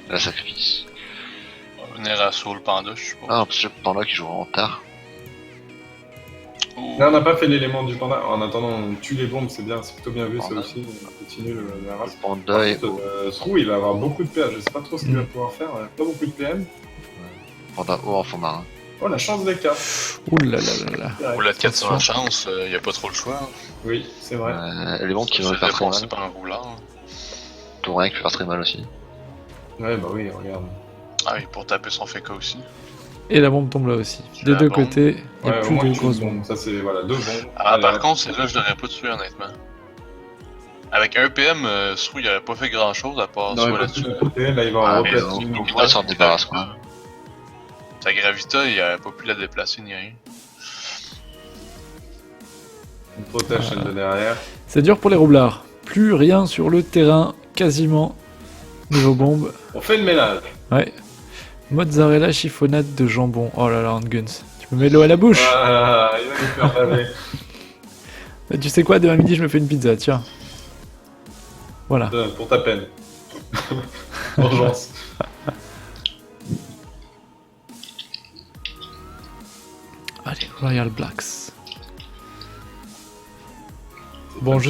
La sacrifice. On va venir à Soul Panda, je suppose. Ah, en plus, le panda qui joue en tard. Ouh. Là, on n'a pas fait l'élément du panda. En attendant, on tue les bombes, c'est bien, c'est plutôt bien vu ça Panda. aussi. On continue le Le race. panda et Srou, il va avoir beaucoup de PA. Je sais pas trop ce qu'il va pouvoir faire. Pas beaucoup de PM. panda haut en fond marin. Oh, la chance des cas. Ouh là là là là. Ou la 4 sur la chance, il n'y a pas trop le choix. Oui, c'est vrai. Les bombes qui vont C'est lui faire très défoncé mal. par un roulard. Tourin qui peut faire très mal aussi. Ouais, bah oui, regarde. Ah oui, pour taper son FK aussi. Et la bombe tombe là aussi. Des La deux bombe. côtés, il n'y a Ouais, au plus moins de une grosses bombe. bombes. Ça, c'est voilà, deux bombes. Ah, Allez, par hop. contre, celle-là, je l'aurais pas tué honnêtement. Avec un PM, Srou, il aurait pas fait grand chose à part Non, il soit va là-dessus. tout de côté. Là, il va en Ah, mais replacer non, une. il pourrait s'en débarrasser quoi. Sa Gravita, il aurait pas pu la déplacer ni rien. On protège celle de derrière. C'est dur pour les roublards. Plus rien sur le terrain, quasiment. Niveau bombe. On fait le ménage. Ouais. Mozzarella chiffonnade de jambon. Oh là là, Handguns. Tu me mets l'eau à la bouche. Ah, il va nous faire baver. Bah, tu sais quoi, demain midi, je me fais une pizza, tiens. Voilà. Pour ta peine. Vengeance. Allez, Royal Blacks. Bon, je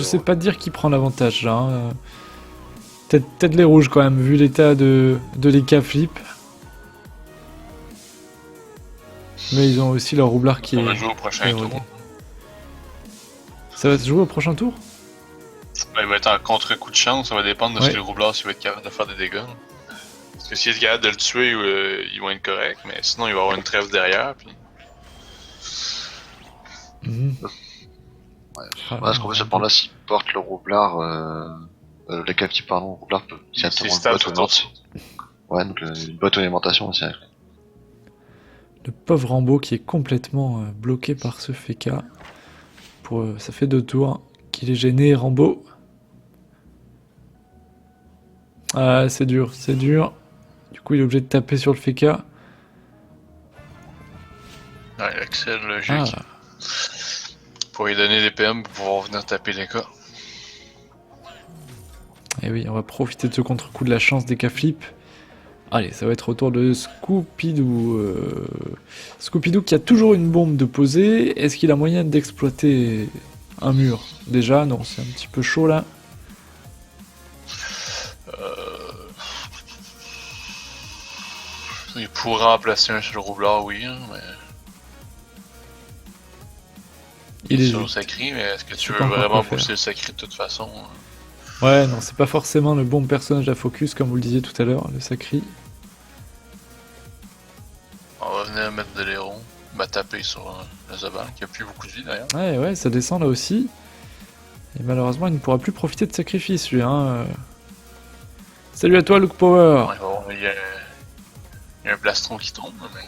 sais pas dire qui prend l'avantage là. Hein. Peut-être les rouges quand même, vu l'état de l'EK flip. Mais ils ont aussi leur roublard qui On va est. jouer au prochain rodé. tour. Ça va se jouer au prochain tour? Ben, il va être en contre-coup de chance, ça va dépendre de Ouais. si le roublard s'il va être capable de faire des dégâts. Parce que s'il est capable de le tuer, ils vont être corrects, mais sinon il va y avoir une trêve derrière. Puis... Mhm. Ah, Parce qu'en fait, ce point-là, s'il porte le roublard, les captifs, pardon, le roublard peut C'est directement stable le sur boîte ton Ouais, donc une boîte alimentation aussi. Le pauvre Rambo qui est complètement bloqué par ce Feka. Ça fait 2 tours qu'il est gêné, Rambo. Ah, c'est dur, c'est dur. Du coup, il est obligé de taper sur le Feka. Ouais, Axel, le Ah, jeu pour lui donner des PM pour pouvoir venir taper les cas. et oui, on va profiter de ce contre-coup de la chance des K-flip. Allez, ça va être au tour de Scooby-Doo. Scooby-Doo qui a toujours une bombe de poser. Est-ce qu'il a moyen d'exploiter un mur? Déjà, non, c'est un petit peu chaud là. Il pourra en placer un sur le roublard, oui, hein, mais Il est sur le juste. sacré, mais est-ce que tu sais veux pas encore vraiment quoi faire. pousser le sacré de toute façon? Ouais, non, c'est pas forcément le bon personnage à focus, comme vous le disiez tout à l'heure, le Sacri. On va venir mettre de l'héron, taper sur le Zabal, qui a plus beaucoup de vie d'ailleurs. Ouais, ça descend là aussi. Et malheureusement, il ne pourra plus profiter de sacrifice, lui. Hein. Salut à toi, Luke Power. Il y a un plastron qui tombe, mais...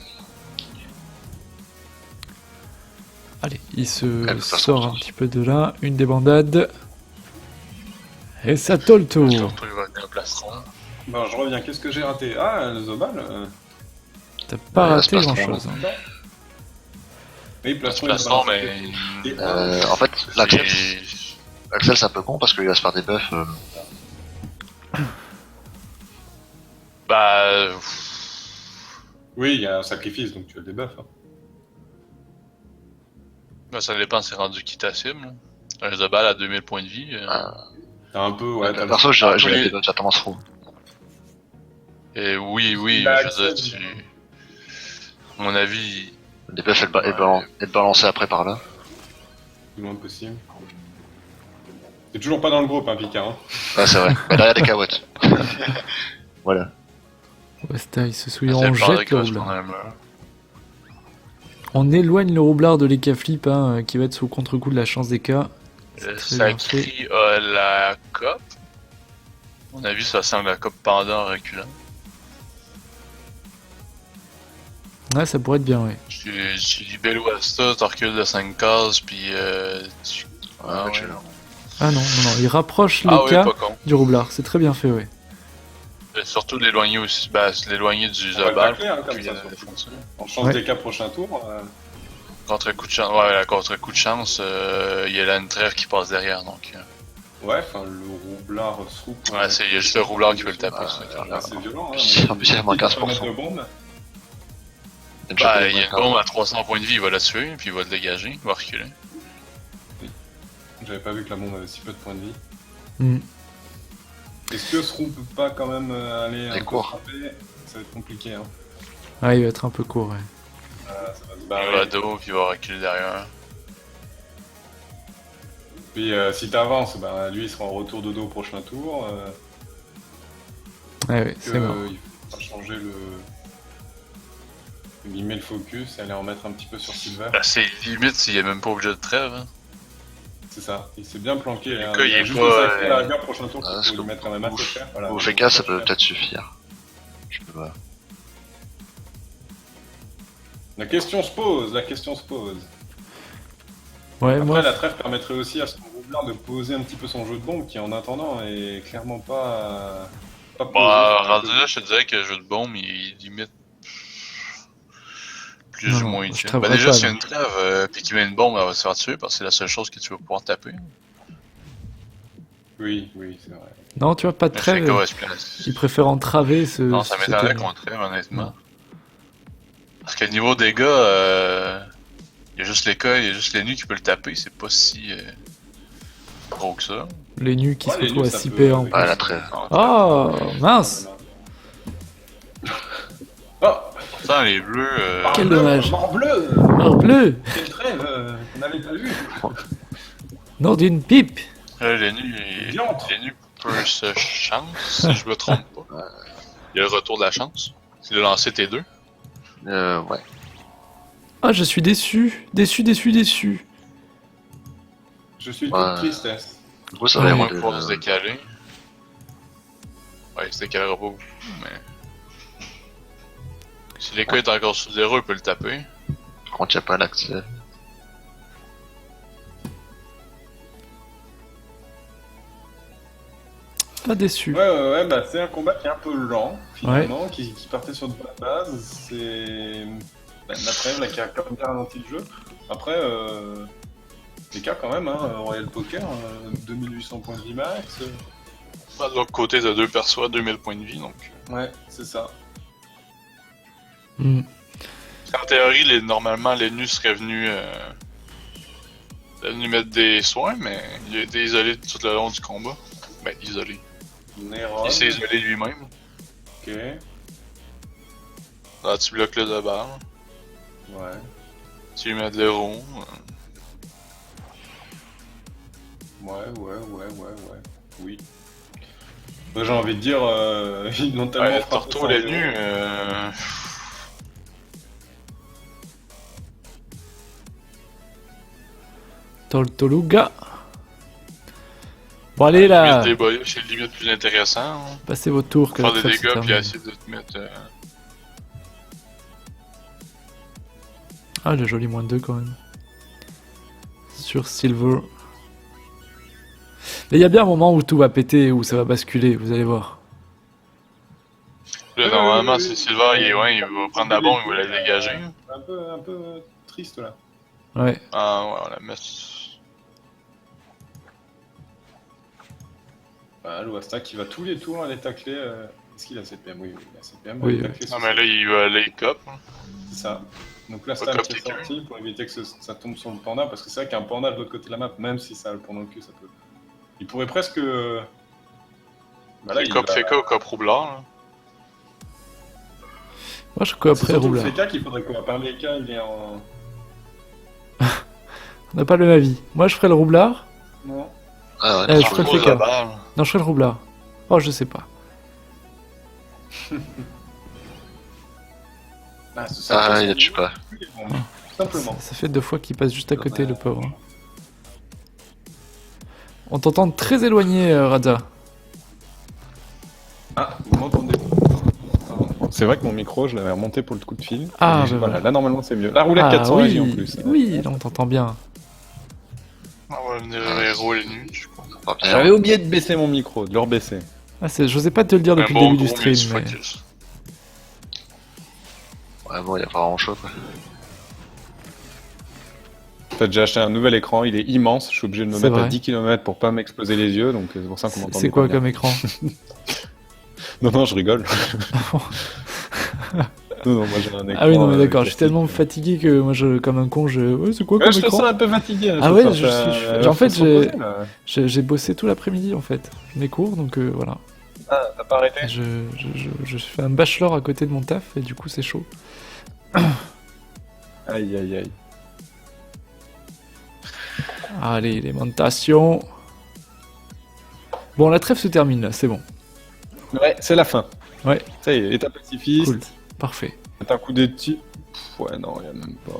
Allez, il se le façon, sort un ça. petit peu de là. Une débandade. Et ça Tolto. Surtout, il va venir un plastron. Bon, je reviens. Qu'est-ce que j'ai raté? Ah, le Zobal. T'as pas Ouais, raté c'est pas grand trop chose. Hein. Oui, Ce plastron. plastron, mais... En fait, l'Axel, c'est- Axel, c'est un peu con parce qu'il va se faire des buffs. Bah... Oui, il y a un sacrifice, donc tu as des buffs. Hein. bah, ça dépend, c'est rendu qui ta cible. Un Zabal à 2000 points de vie. T'as un peu, ouais. T'as Perso, j'ai oui. des buffs, j'attends trop. Et oui, Bah, je veux dire, à mon avis, Les buffs, être balancés après par là. le moins possible. T'es toujours pas dans le groupe, hein, Picard. Hein. Ouais, c'est vrai. Mais derrière des cahuètes. Voilà. Westa, il se souille, c'est on le genre de jette le cause qu'on roublard. aime. On éloigne le roublard de l'EK flip, hein, qui va être sous contre-coup de la chance des cas. Le très bien fait. Sacri a la cope. À mon avis, ça semble la cope pendant en reculant. Ouais, ça pourrait être bien, ouais. Tu dis belle Westa, tu recules de 5 cases, puis tu... Ah, Ouais, ouais, tu- non. Ah non, il rapproche Ah l'EK oui, pas con. du roublard. C'est très bien fait, ouais. Surtout de l'éloigner aussi, c'est l'éloigner du On va le Zabal. tacler, hein, comme puis, ça, défoncer. On change Ouais. des cas prochain tour. Contre-coup de chance, ouais, la contre-coup de chance, il y a là une trêve qui passe derrière, donc... Ouais, enfin, le roublard se roupe. Ouais, il y a juste le roublard qui peut le taper, ça. Là, c'est violent. Hein, Puis, en plus, il y a moins peut 15%. mettre de bombe. Bah, il y a une bombe à 300 points de vie, il va la tuer, puis il va le dégager, il va reculer. J'avais pas vu que la bombe avait si peu de points de vie. Hmm. Est-ce que ce roux peut pas quand même aller un Des peu cours. frapper? Ça va être compliqué. Hein. Ouais, il va être un peu court, ouais. Ça va se Il va barrer. dos, puis il va reculer derrière. Puis si t'avances, bah, lui il sera en retour de dos au prochain tour. Ouais, c'est mort. Il faudra changer le. Il met le focus et aller en mettre un petit peu sur Silver. Bah, c'est limite s'il est même pas obligé de trêve. Hein. C'est ça, il s'est bien planqué. Hein. cas, il y a est juste pas, le sacré à la rigueur, prochain tour, Ah, il parce faut que lui mettre quand même assez cher. Voilà. Au FK, ça peut peut-être suffire. Je peux pas. La question se pose, la question se pose. Ouais, Après, moi. la trêve permettrait aussi à son roublard de poser un petit peu son jeu de bombe qui, en attendant, est clairement pas posé. Bah, Enfin, rendu là, je te dirais que le jeu de bombe, il limite plus Non, ou non, moins je utile. trêverais Bah, déjà, pas, s'il y a non. une trêve, puis qu'il met une bombe, elle va se faire tuer parce que c'est la seule chose que tu vas pouvoir taper. Oui, oui, c'est vrai. Non, tu vois, pas de Mais trêve. Sheka va se placer. Il préfère entraver ce. Non, ça cet m'étonnerait ennemi. qu'on trêve, honnêtement. Non. Parce que niveau dégâts, il y a juste les cas, il y a juste les nus qui peuvent le taper, c'est pas si gros que ça. Les nus qui Ouais, se les retrouvent nus, à ça 6 peut- PA en Ouais, plus. la trêve. Oh, mince. Oh, Pourtant, les bleus, Quel dommage. Mort bleu Mort bleu. Quelle trêve qu'on n'avait pas vu. Nom d'une pipe. là, les nus, Diantre. les nus peuvent se chance, si je me trompe pas. Il y a le retour de la chance. Il a lancé tes deux. Ouais. Ah, je suis déçu. Déçu, déçu, déçu. Je suis Ouais. toute tristesse. Du coup, ça À va moins être pouvoir se décaler. Ouais, il se décalera pas beaucoup, mais. Si l'écho est encore sous 0, il peut le taper. quand il n'y a pas l'accès. Pas déçu. Ouais, bah c'est un combat qui est un peu lent, finalement, qui partait sur de bonnes bases. C'est la trêve là, qui a quand même bien ralenti le jeu. Après, les cas quand même, hein, Royal Poker, 2800 points de vie max. Bah, de l'autre côté, t'as deux perçois, 2000 points de vie, donc. Ouais, c'est ça. Hmm. En théorie, normalement, les nus seraient venus mettre des soins, mais il a été isolé tout le long du combat. Ben, isolé. Néron. Il s'est isolé lui-même. Ok. Là, tu bloques le de barre. Ouais. Tu lui mets de l'euro. Ouais. Oui. Moi, j'ai envie de dire, ils l'ont tellement Ouais, frappé Torto, sans les zéro. nus. Toltoluga. Bon, allez là. Mettre des boys, c'est limite plus intéressant. Hein. Passez vos tours que Faire la des trêve se dégâts puis termine. essayer de te mettre. Ah, le joli moins 2 quand même. Sur Silver. Mais il y a bien un moment où tout va péter, où ça va basculer, vous allez voir. Là, normalement, c'est Silver, il va prendre la bombe, il va la dégager. Un peu triste là. Ouais. Ah ouais, on la met. Bah, l'Ouasta qui va tous les tours aller tacler. Est-ce qu'il a CPM? Oui, il a CPM. Oui. Il va tacler Non, sur mais là, il va aller cop. Hein. C'est ça. Donc là, Pas Stam cop qui est TQ. sorti pour éviter que ça tombe sur le panda, parce que c'est vrai qu'un panda de l'autre côté de la map, même si ça a le pont dans le cul, ça peut. Il pourrait presque. Bah là, C'est cop va- Feka ou cop Roublard. Là. Moi, je C'est coopère surtout le Roublard. Feka qu'il faudrait qu'on va parler. Feka, il est en. On n'a pas le même avis. Moi, je ferai le Roublard. Non. Ah Eh, ouais, je ferai le Pose Feka. la barre. Non, je ferai le Roublard. Oh, je sais pas. Ah, c'est ça. ah, il a tue pas. Tout simplement. Ça fait 2 fois qu'il passe juste à côté, le pauvre. hein. On t'entend très éloigné, Radza. Ah, vous m'entendez? C'est vrai que mon micro, je l'avais remonté pour le coup de fil. Ah, Et bah voilà, voilà. là normalement c'est mieux. La roulette Ah 400 oui, en plus. oui, là on t'entend bien. On va venir héros les nus, je crois. Pas bien. J'avais oublié de baisser mon micro, de le rebaisser. Ah, j'osais pas te le dire depuis le début du stream, mais... focus. Ouais, bon, il y a pas grand chose quoi. T'as déjà acheté un nouvel écran, il est immense, je suis obligé de me C'est mettre vrai. à 10 km pour pas m'exploser les yeux, donc c'est pour ça qu'on m'entend. C'est quoi bien. comme écran? Non, je rigole. non, moi j'ai un écran. Ah oui, non, mais d'accord, je suis classique. tellement fatigué que moi, comme un con, Ouais, c'est quoi comme Ouais, je te écran? sens un peu fatigué. Ah faut ouais, faire je ta- suis- en fait, faut se reposer, là. J'ai bossé tout l'après-midi, en fait. Mes cours, donc voilà. Ah, t'as pas arrêté? Je fais un bachelor à côté de mon taf, et du coup, c'est chaud. Aïe. Allez, alimentation. Bon, la trêve se termine, là, c'est bon. Ouais, c'est la fin. Ouais. Ça y est, état pacifiste. Cool, parfait. T'as un coup d'éti. Ouais, non, y a même pas.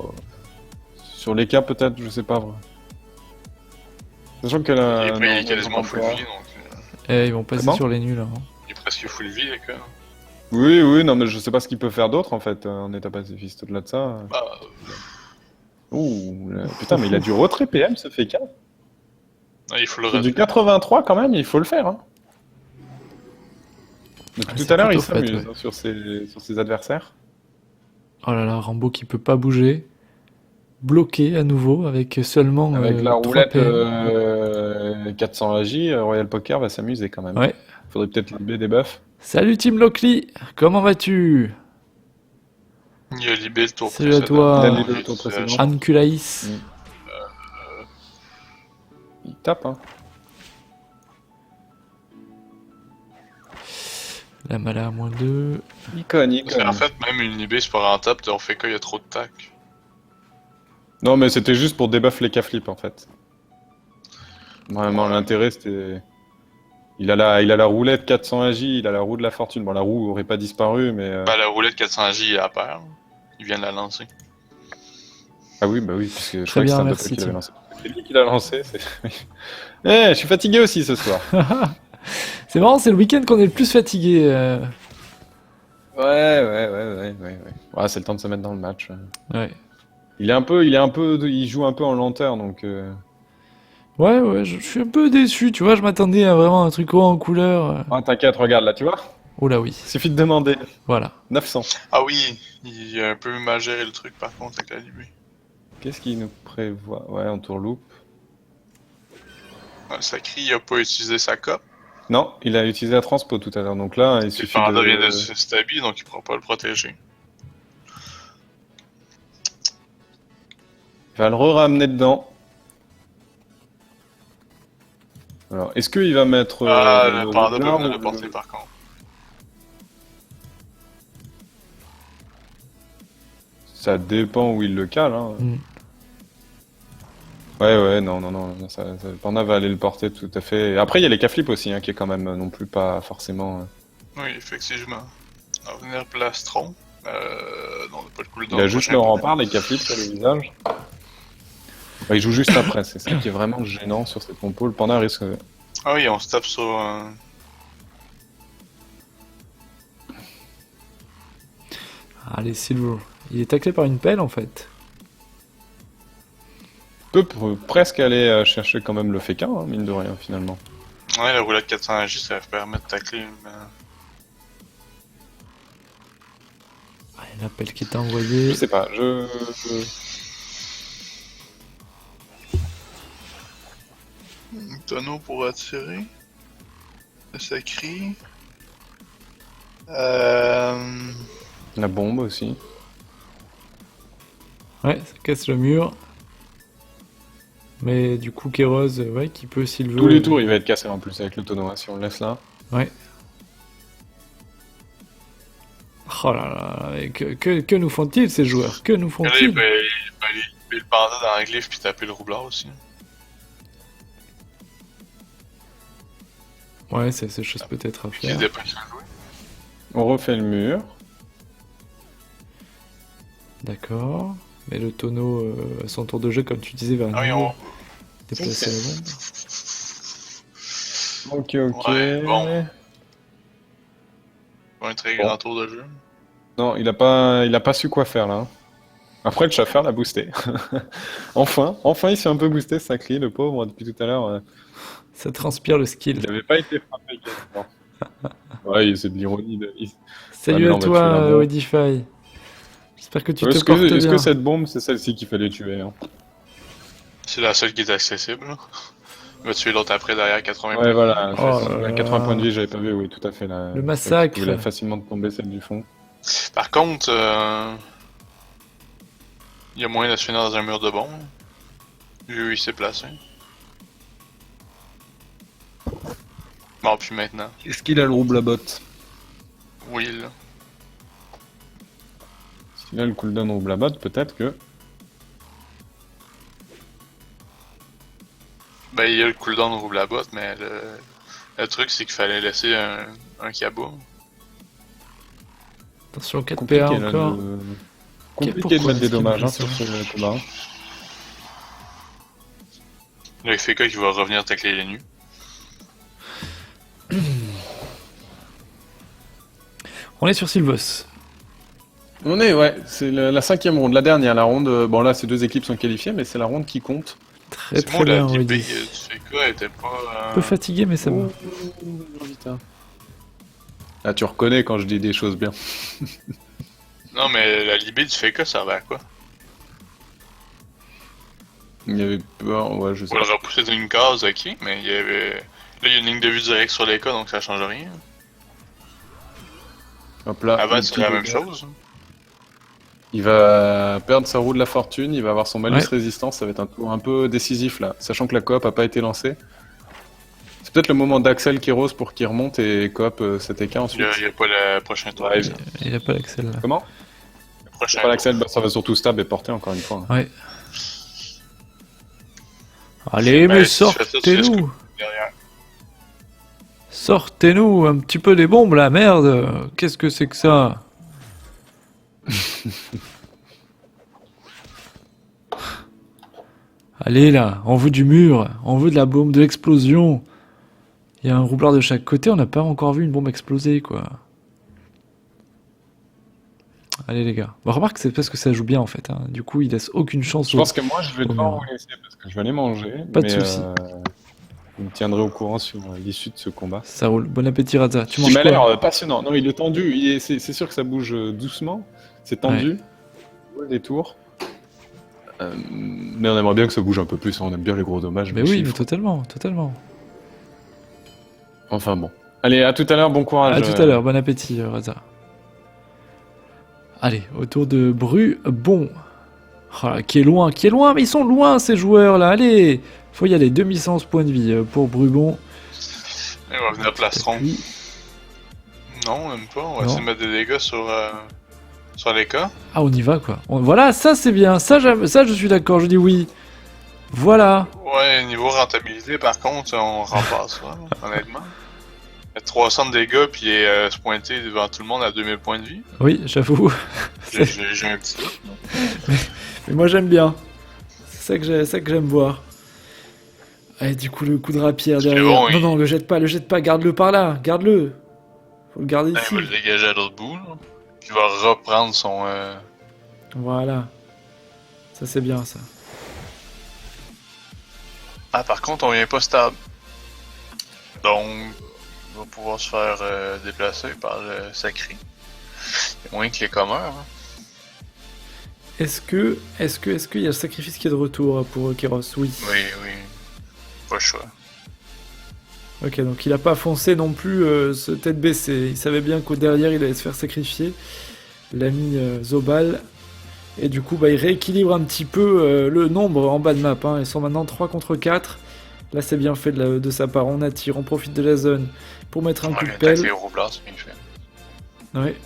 Sur les cas, peut-être, je sais pas. Sachant qu'elle a. Il non, est quasiment non, full pas. vie, donc Ils vont passer Comment sur les nuls, hein. il est presque full vie, les gars. Oui, non, mais je sais pas ce qu'il peut faire d'autre en fait en état pacifiste. Au-delà de ça. Bah, Putain, mais il a du retrait PM, ce Feka. Ah, il faut le C'est du relever. 83 quand même, il faut le faire. Hein. Depuis Ah, tout c'est à l'heure, il plutôt fait, s'amuse ouais. hein, sur ses adversaires. Oh là là, Rambo qui peut pas bouger. Bloqué à nouveau avec seulement Avec la 3 roulette PM. 400 AJ, Royal Poker va s'amuser quand même. Ouais. Faudrait peut-être libérer des buffs. Salut Team Lockley, comment vas-tu? Il a libé le tour Salut à précédent. toi. Il a libé le tour précédent. Anculaïs. Mm. Il tape, hein. La Mala à -2. Iconique. Parce qu'en fait, même une libé, c'est pas rentable, on fait qu'il y a trop de tac. Non, mais c'était juste pour debuff les K-flip en fait. Vraiment, l'intérêt c'était. Il a la roulette 400 AJ, il a la roue de la fortune. Bon, la roue aurait pas disparu, mais. Bah, la roulette 400J est à paire. Il vient de la lancer. Ah oui, bah oui, parce que je Très crois que bien, c'est un merci, buffer qu'il avait Tim. lancé. C'est lui qui l'a lancé. Eh, je suis fatigué aussi ce soir. C'est marrant, c'est le week-end qu'on est le plus fatigué. Ouais. Ouais, c'est le temps de se mettre dans le match. Ouais. Il joue un peu en lenteur, donc. Ouais, je suis un peu déçu, tu vois, je m'attendais à vraiment un truc haut en couleur. Ah, t'inquiète, regarde là, tu vois. Oh là oui, Suffit de demander. voilà. 900. Ah oui, il a un peu mal géré le truc par contre avec la libé. Qu'est-ce qu'il nous prévoit? Ouais, en tourloupe. Sacri, il a pas utilisé sa cope. Non, il a utilisé la transpo tout à l'heure, donc là, il Le suffit panda vient de de. se stabiller, donc il pourra pas le protéger. Il va le re-ramener dedans. Alors, est-ce qu'il va mettre. Le panda peut roublard venir ou le porter par contre. Ça dépend où il le cale. Hein. Mm. Ouais, non. Le panda va aller le porter tout à fait. Après, il y a les K-flip aussi, hein, qui est quand même non plus pas forcément. Oui, effectivement. On va venir plastron. Non, on n'a pas le coup Il a juste le rempart, les K-flip sur le visage. Ouais, il joue juste après, c'est ça qui est vraiment gênant sur cette compo. Le panda risque. Ah oui, on se tape sur un. Allez, Silver. Il est taclé par une pelle en fait. Peut presque aller chercher quand même le Feka, hein, mine de rien, finalement. Ouais, la roulette 400J, ça va permettre de tacler. Allez, l'appel qui est envoyé. Je sais pas, Tonneau pour attirer. Le sacri. La bombe aussi. Ouais, ça casse le mur. Mais du coup, Kéros, ouais, qui peut s'il veut. Tous les tours, il va être cassé en plus avec le tonneau, hein, si on le laisse là. Ouais. Oh là là, là, que nous font-ils ces joueurs? Que nous Là, il font-ils? peut aller le panda dans la glyphe puis taper le roublard aussi. Ouais, c'est chose peut-être à Qui faire. se dépêche à jouer. On refait le mur. D'accord. Mais le tonneau, à son tour de jeu, comme tu disais, va Ah oui, on. déplacer la bombe. Ok. Ouais, bon. Pas un très grand tour de jeu. Non, il a pas su quoi faire là. Hein. Après, le chauffeur l'a boosté. enfin, il s'est un peu boosté, Sacri, le pauvre, depuis tout à l'heure. Ça transpire le skill. Il n'avait pas été frappé quasiment. Ouais, c'est de l'ironie. Salut mais là, à on va tuer la toi, bombe. Odify. J'espère que tu te Est-ce portes que bien. cette bombe, c'est celle-ci qu'il fallait tuer hein. C'est la seule qui est accessible. Là. Il va tuer l'autre après derrière 80 Ouais, voilà. Oh c'est- là là. 80 points de vie, j'avais pas vu, oui, tout à fait. Là, Le massacre. Il pouvait facilement tomber celle du fond. Par contre, il y a moyen de se finir dans un mur de bombe. Vu où il s'est placé. Bon, puis maintenant. Est-ce qu'il a le rouble à botte? Oui, là. S'il a le cooldown rouble à botte, peut-être que. Ben, il y a le cooldown rouble la botte, mais le truc, c'est qu'il fallait laisser un cabot. Attention, 4 Compliqué, PA là, encore. Compliqué pourquoi de mettre des est-ce qu'il dommages me hein, fait sur ça ce combat. Là, il fait quoi qui va revenir tacler les nus. On est sur Sylvos. On est, ouais, c'est la 5e ronde, la dernière, la ronde. Bon, là, ces deux équipes sont qualifiées, mais c'est la ronde qui compte. Très C'est très bon, la bien, DB Rudy. du FK était pas. Un peu fatigué, mais c'est bon. Ah, tu reconnais quand je dis des choses bien. Non, mais la Libé du FK servait à quoi? Il y avait peur, ouais, je sais Pour le pas. repousser d'une case, ok, mais il y avait. Là, il y a une ligne de vue directe sur les cas, donc ça change rien. Hop là, Avant, le c'était petit la même dégât. chose. Il va perdre sa roue de la fortune, il va avoir son malus Ouais. résistance, ça va être un tour un peu décisif là, sachant que la coop a pas été lancée. C'est peut-être le moment d'Axel qui rose pour qu'il remonte et coop cet écart ensuite. Il y a pas le prochain tour. Ouais, Il a pas l'Axel là. Comment? Le prochain Pas l'Axel, tour. bah, ça va surtout stab et porter encore une fois. Ouais. Allez, Ben, mais si tu fais ça, tu fais ce sortez-nous! Derrière. Sortez-nous un petit peu des bombes là, merde! Qu'est-ce que c'est que ça? Allez là, on veut du mur, on veut de la bombe, de l'explosion. Il y a un roublard de chaque côté, on n'a pas encore vu une bombe exploser quoi. Allez les gars. Bon, remarque, c'est parce que ça joue bien en fait. Hein. Du coup, il laisse aucune chance Je pense que moi je vais au devoir mur. vous laisser parce que je vais aller manger. Pas de mais, souci. vous me tiendrez au courant sur l'issue de ce combat. Ça roule. Bon appétit, Raza. Tu Il manges m'a l'air quoi? passionnant. Non, il est tendu. C'est sûr que ça bouge doucement. C'est tendu. Des tours. Mais on aimerait bien que ça bouge un peu plus. On aime bien les gros dommages. Mais les oui, mais chiffres. totalement, totalement. Enfin bon. Allez, à tout à l'heure. Bon courage. À tout à l'heure, bon appétit, Raza. Allez, autour de Brubon. Oh là, qui est loin, mais ils sont loin ces joueurs là. Allez, faut y aller. 2100 points de vie pour Brubon. Et on va venir plastron. Lui, Non, même pas. On va Non. essayer de mettre des dégâts sur les cas. ah, on y va quoi. Voilà, ça c'est bien. Ça je suis d'accord. Je dis oui. Voilà. Ouais, niveau rentabilité, par contre, on rempasse ça, honnêtement. Mettre 300 de dégâts puis se pointer devant tout le monde à 2000 points de vie. Oui, j'avoue. J'ai un petit doute. Mais moi j'aime bien. C'est ça que j'aime voir. Et du coup le coup de rapière derrière. bon, non, il- non, le jette pas, garde-le par là, garde-le. Faut le garder Il ici. va le dégager à l'autre bout, là. Puis il va reprendre son. Voilà. Ça c'est bien ça. Ah, par contre, on vient pas stable. Donc, il va pouvoir se faire déplacer par le sacré. Il y a moins que les communs. Hein. Est-ce qu'il y a le sacrifice qui est de retour pour Kéros? Oui. Oui, oui. Pas le choix. Ok, donc il a pas foncé non plus ce tête baissée. Il savait bien qu'au derrière il allait se faire sacrifier. L'ami Zobal. Et du coup, bah, il rééquilibre un petit peu le nombre en bas de map. Hein. Ils sont maintenant 3 contre 4. Là, c'est bien fait de sa part. On attire, on profite de la zone pour mettre un On coup de vient attaquer pelle. les roublards, c'est bien fait. Ouais.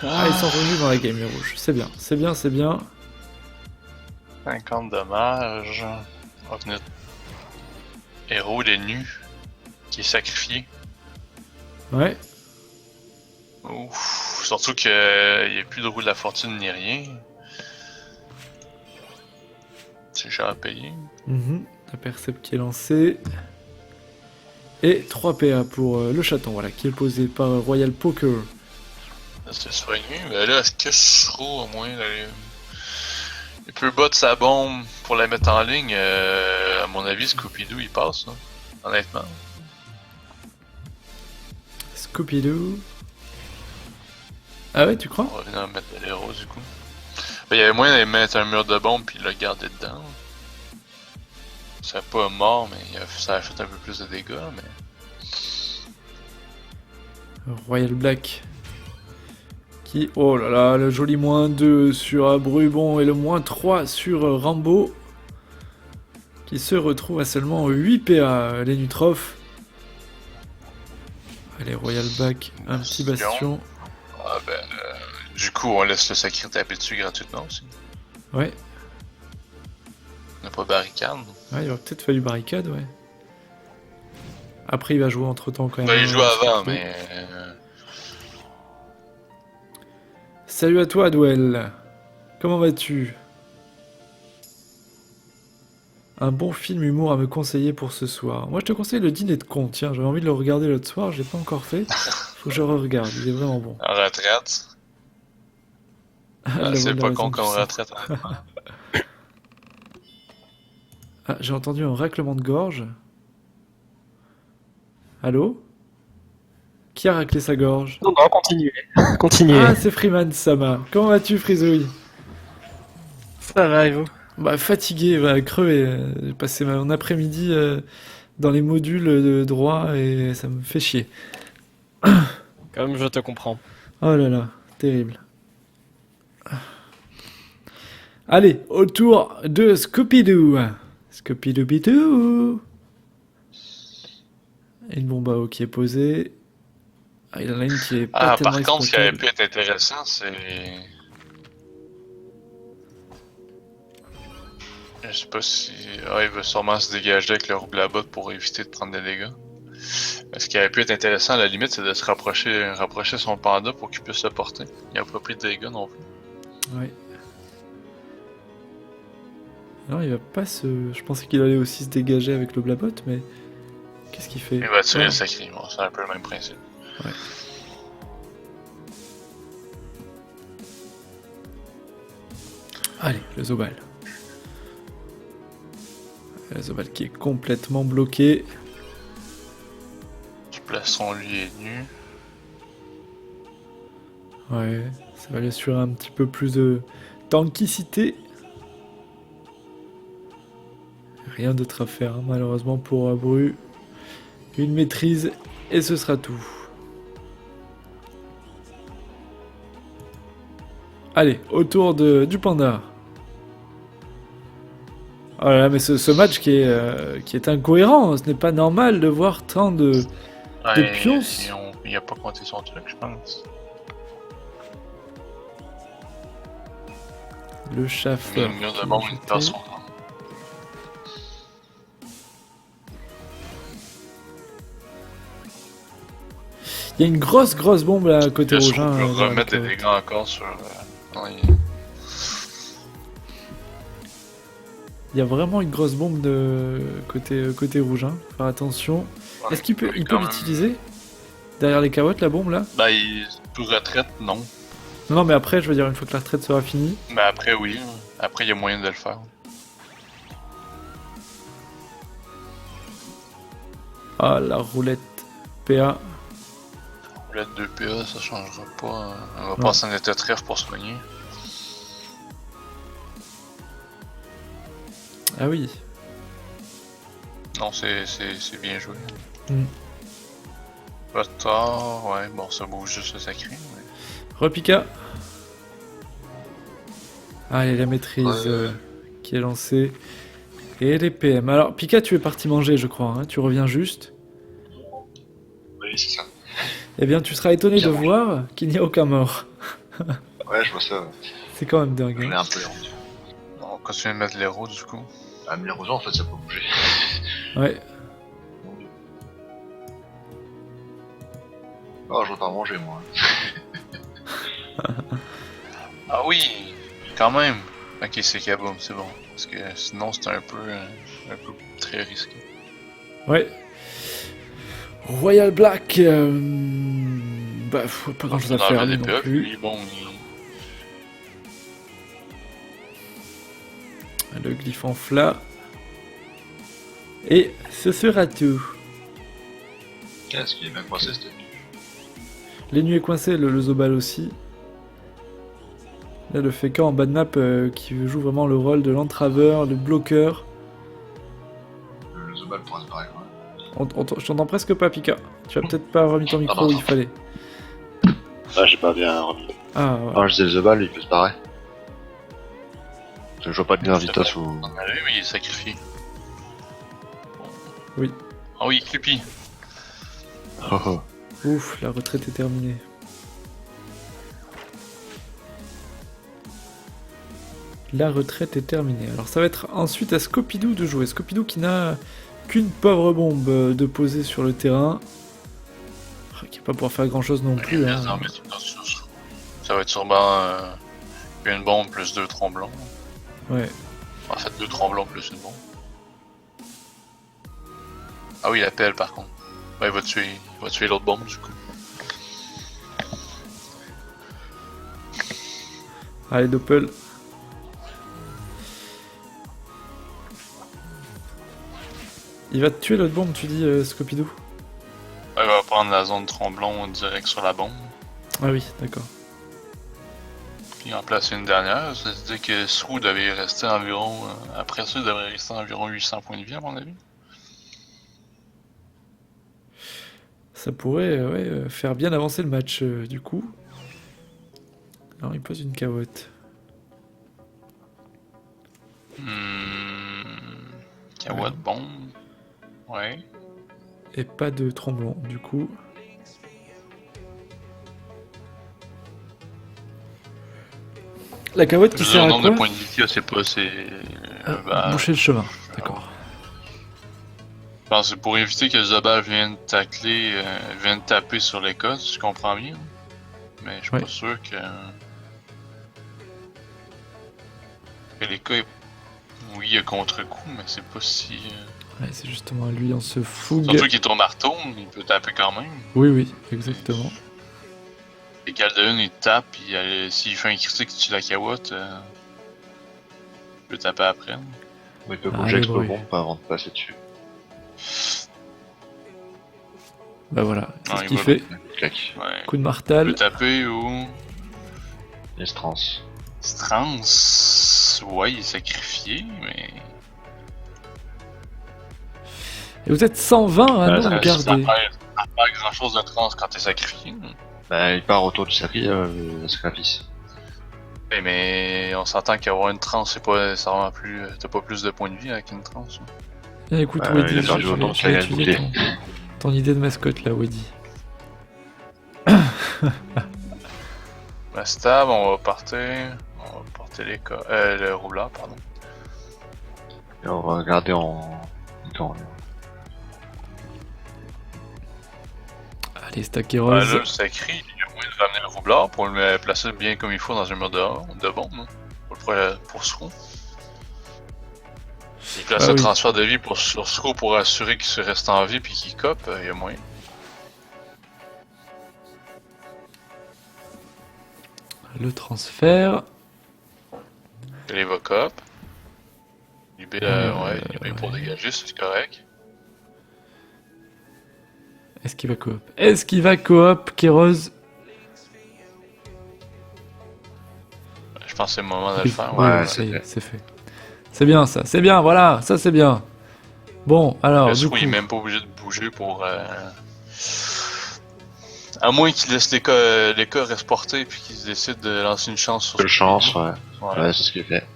Ah, ils sont revenus dans la game, les rouges. C'est bien, c'est bien, c'est bien. 50 dommages. On va venir. Héros des nus. Qui est sacrifié. Ouais. Ouf. Surtout qu'il n'y a plus de roue de la fortune ni rien. C'est cher à payer. Mhm. La percept qui est lancée. Et 3 PA pour le chaton, voilà, qui est posé par Royal Poker. Là, c'est soigné. Mais là, est-ce que Shrew, au moins, là, il peut battre sa bombe pour la mettre en ligne? À mon avis, Scooby-Doo, il passe, hein, honnêtement. Scooby-Doo. Ah ouais, tu crois? On va venir mettre de l'héros, du coup. Ben, il y avait moyen de mettre un mur de bombe puis le garder dedans. Ça a pas mort, mais ça a fait un peu plus de dégâts, mais... Royal Black. Qui... Oh là là, le joli -2 sur Brubon et le -3 sur Rambo. Qui se retrouve à seulement 8 PA, les Nutrof. Allez, Royal Black, un petit bastion. Ah ben, du coup, on laisse le sacré taper dessus gratuitement aussi. Ouais, On n'a pas barricade. ouais, il aurait peut-être fallu barricade, ouais. Après, il va jouer entre temps quand même. Ben, il hein, joue avant, surtout. mais... Salut à toi, Dwell. Comment vas-tu? Un bon film humour à me conseiller pour ce soir. Moi, je te conseille le dîner de con. Tiens, j'avais envie de le regarder l'autre soir, je l'ai pas encore fait. Faut que je regarde, il est vraiment bon. En retraite. La C'est voix de la pas raison con du comme sang. retraite. Honnêtement. Ah, j'ai entendu un raclement de gorge. Allô? Qui a raclé sa gorge? Non, non, continuez. Continuez. Ah, c'est Freeman Sama. Comment vas-tu, Frisouille? Ça va, et vous? Bah, fatigué, bah, crevé. J'ai passé mon après-midi dans les modules de droit et ça me fait chier. Comme je te comprends. Oh là là, terrible. Allez, au tour de Scooby-Doo. Scooby-Doo-Bidoo. Une bombe à eau qui est posée. Ah, il y en a une qui est pas Ah, tellement par contre, ce qui aurait exploitable. pu être intéressant, c'est. Je sais pas si. Ah, il va sûrement se dégager avec le rouble à botte pour éviter de prendre des dégâts. Ce qui aurait pu être intéressant, à la limite, c'est de se rapprocher son panda pour qu'il puisse le porter. Il n'a pas pris de dégâts non plus. Ouais. Non, il va pas se. Je pensais qu'il allait aussi se dégager avec le blabot, mais. Qu'est-ce qu'il fait? Il va tirer Ah. le sacré. Bon, c'est un peu le même principe. Allez, le Zobal. Le Zobal qui est complètement bloqué. Du plaçon, lui, est nu. Ouais, ça va lui assurer un petit peu plus de tankicité. Rien d'autre à faire, hein, malheureusement pour Abru. Une maîtrise et ce sera tout. Allez, autour du panda. Oh là là, mais ce match qui est incohérent, ce n'est pas normal de voir tant de pionce. Il a pas compté son truc, je pense. Le chef. Il vient de bon une personne. Il y a une grosse bombe là, à côté rouge. On hein, peut dans la remettre des carotte. dégâts encore sur. Non, Il y a vraiment une grosse bombe de côté rouge. Hein. Faut faire attention. Est-ce qu'il peut l'utiliser derrière les carottes la bombe là? Bah, il pour retraite, non. Non, mais après, je veux dire, une fois que la retraite sera finie. Mais après, oui. Après, il y a moyen de le faire. Ah, la roulette PA. Roulette 2 PA, ça changera pas. On va Non. passer en état de trêve pour soigner. Ah oui. Non, c'est bien joué. Mm. Pas tard, ouais, bon, ça bouge juste le sacré. Mais... Repika. Allez, la maîtrise Ouais. qui est lancée. Et les PM. Alors, Pika, tu es parti manger, je crois. Hein. Tu reviens juste. Oui, c'est ça. Eh bien, tu seras étonné Bien de mangé. voir qu'il n'y a aucun mort. Ouais, je vois ça. C'est quand même dingue. Je hein. l'ai un peu rendu. On continue de mettre les roues, du coup. Ah, mais les rosons, en fait, ça peut bouger. Ouais. Oh, je veux pas manger, moi. Ah oui, quand même. Ok, c'est Kaboom, c'est bon. Parce que sinon, c'était un peu très risqué. Ouais. Royal Black. Bah, pas grand chose à On faire avait lui des non PA, plus. puis bon, Le glyphe en flat. Et ce sera tout. Qu'est-ce qu'il est bien coincé, cette nuit. Les nuits est coincé, le Zobal aussi. Là, le Feka en bas de map qui joue vraiment le rôle de l'entraveur, le bloqueur. Le Zobal pourrait se barrer, quoi. Je t'entends presque pas, Pika. Tu as peut-être pas remis ton micro Pardon, où il fallait. Ah, j'ai pas bien remis. Ah, ouais. Ah, je disais le Zobal, il peut se barrer. Je vois pas de Gravitas ou. Ah oui, mais il est sacrifié. Oui. Ah oui, Clippy. Oh oh. Ouf, la retraite est terminée. La retraite est terminée. Alors ça va être ensuite à Scopidou de jouer. Scopidou qui n'a qu'une pauvre bombe de poser sur le terrain. Qui va pas pouvoir faire grand chose non plus. Hein. Ça va être sûrement une bombe plus 2 tromblons. Ouais. En fait, 2 tromblons plus une bombe. Ah oui, il appelle par contre. Ouais, il va tuer l'autre bombe du coup. Allez, Doppel. Il va te tuer l'autre bombe, tu dis, Scopidou? Il va prendre la zone tromblon direct sur la bombe. Ah oui, d'accord. Puis en placer une dernière. Ça veut dire que Srou devait rester environ. Après ça, il devrait rester environ 800 points de vie, à mon avis. Ça pourrait faire bien avancer le match, du coup. Alors, il pose une carotte. Kawa de bombe. Ouais. Et pas de tremblant, du coup. La carotte qui Le sert à nombre quoi? de points de vie, je sais pas, c'est. Boucher le chemin, d'accord. Je pense que c'est pour éviter que Zoba vienne tacler, vienne taper sur les cas, si je comprends bien. Mais je suis pas sûr que les cas, oui, il y a contre-coup, mais c'est pas si. Ouais, c'est justement lui, on se fougue. Surtout qu'il est au marteau, il peut taper quand même. Oui, oui, exactement. Égal de 1, il tape, puis s'il fait un critique sur la cawotte, il peut taper après. Il peut Ah, bouger les avec le bruits. bombe avant de passer dessus. Bah voilà, c'est Ah, ce il qu'il va fait. Clac. Ouais. Coup de Il peut martal. taper ou. Les trans. Strans. Ouais, il est sacrifié, mais. Et vous êtes 120, hein, non, ça regardez. Ça pas grand chose de trans quand t'es sacrifié. Bah, il part autour du sacrifice. Mais on s'entend qu'avoir une trans, c'est pas nécessairement plus. T'as pas plus de points de vie avec une trans. Bien, écoute, Bah, Weddy, il a je perdu vais autant je vais qu'il a étudier bouclé. ton idée de mascotte là, Weddy. La stab, on va porter les cas. Le roublard, pardon. Et on va regarder en. Attends, Allez, Ouais, Stackeros. là, le sacré, il y a moyen de ramener le roublard pour le placer bien comme il faut dans un mur de bombe. Hein, pour Sro. Il place Ah le oui. transfert de vie sur Sro pour assurer qu'il se reste en vie puis qu'il cope, il y a moyen. Le transfert. Il va cop. UB, il est pour dégager, c'est correct. Est-ce qu'il va coop? Est-ce qu'il va coop, Kéros? Je pense que c'est le moment de le Oui, faire. oui, Ouais. oui, ça y est, c'est fait. C'est bien ça, c'est bien, voilà, ça c'est bien. Bon, alors, Le du Sro, coup, il est même pas obligé de bouger pour. À moins qu'il laisse les cas reste portés puis qu'il décide de lancer une chance sur Quelle chance, ouais. Ouais. Ouais, c'est ce qu'il fait.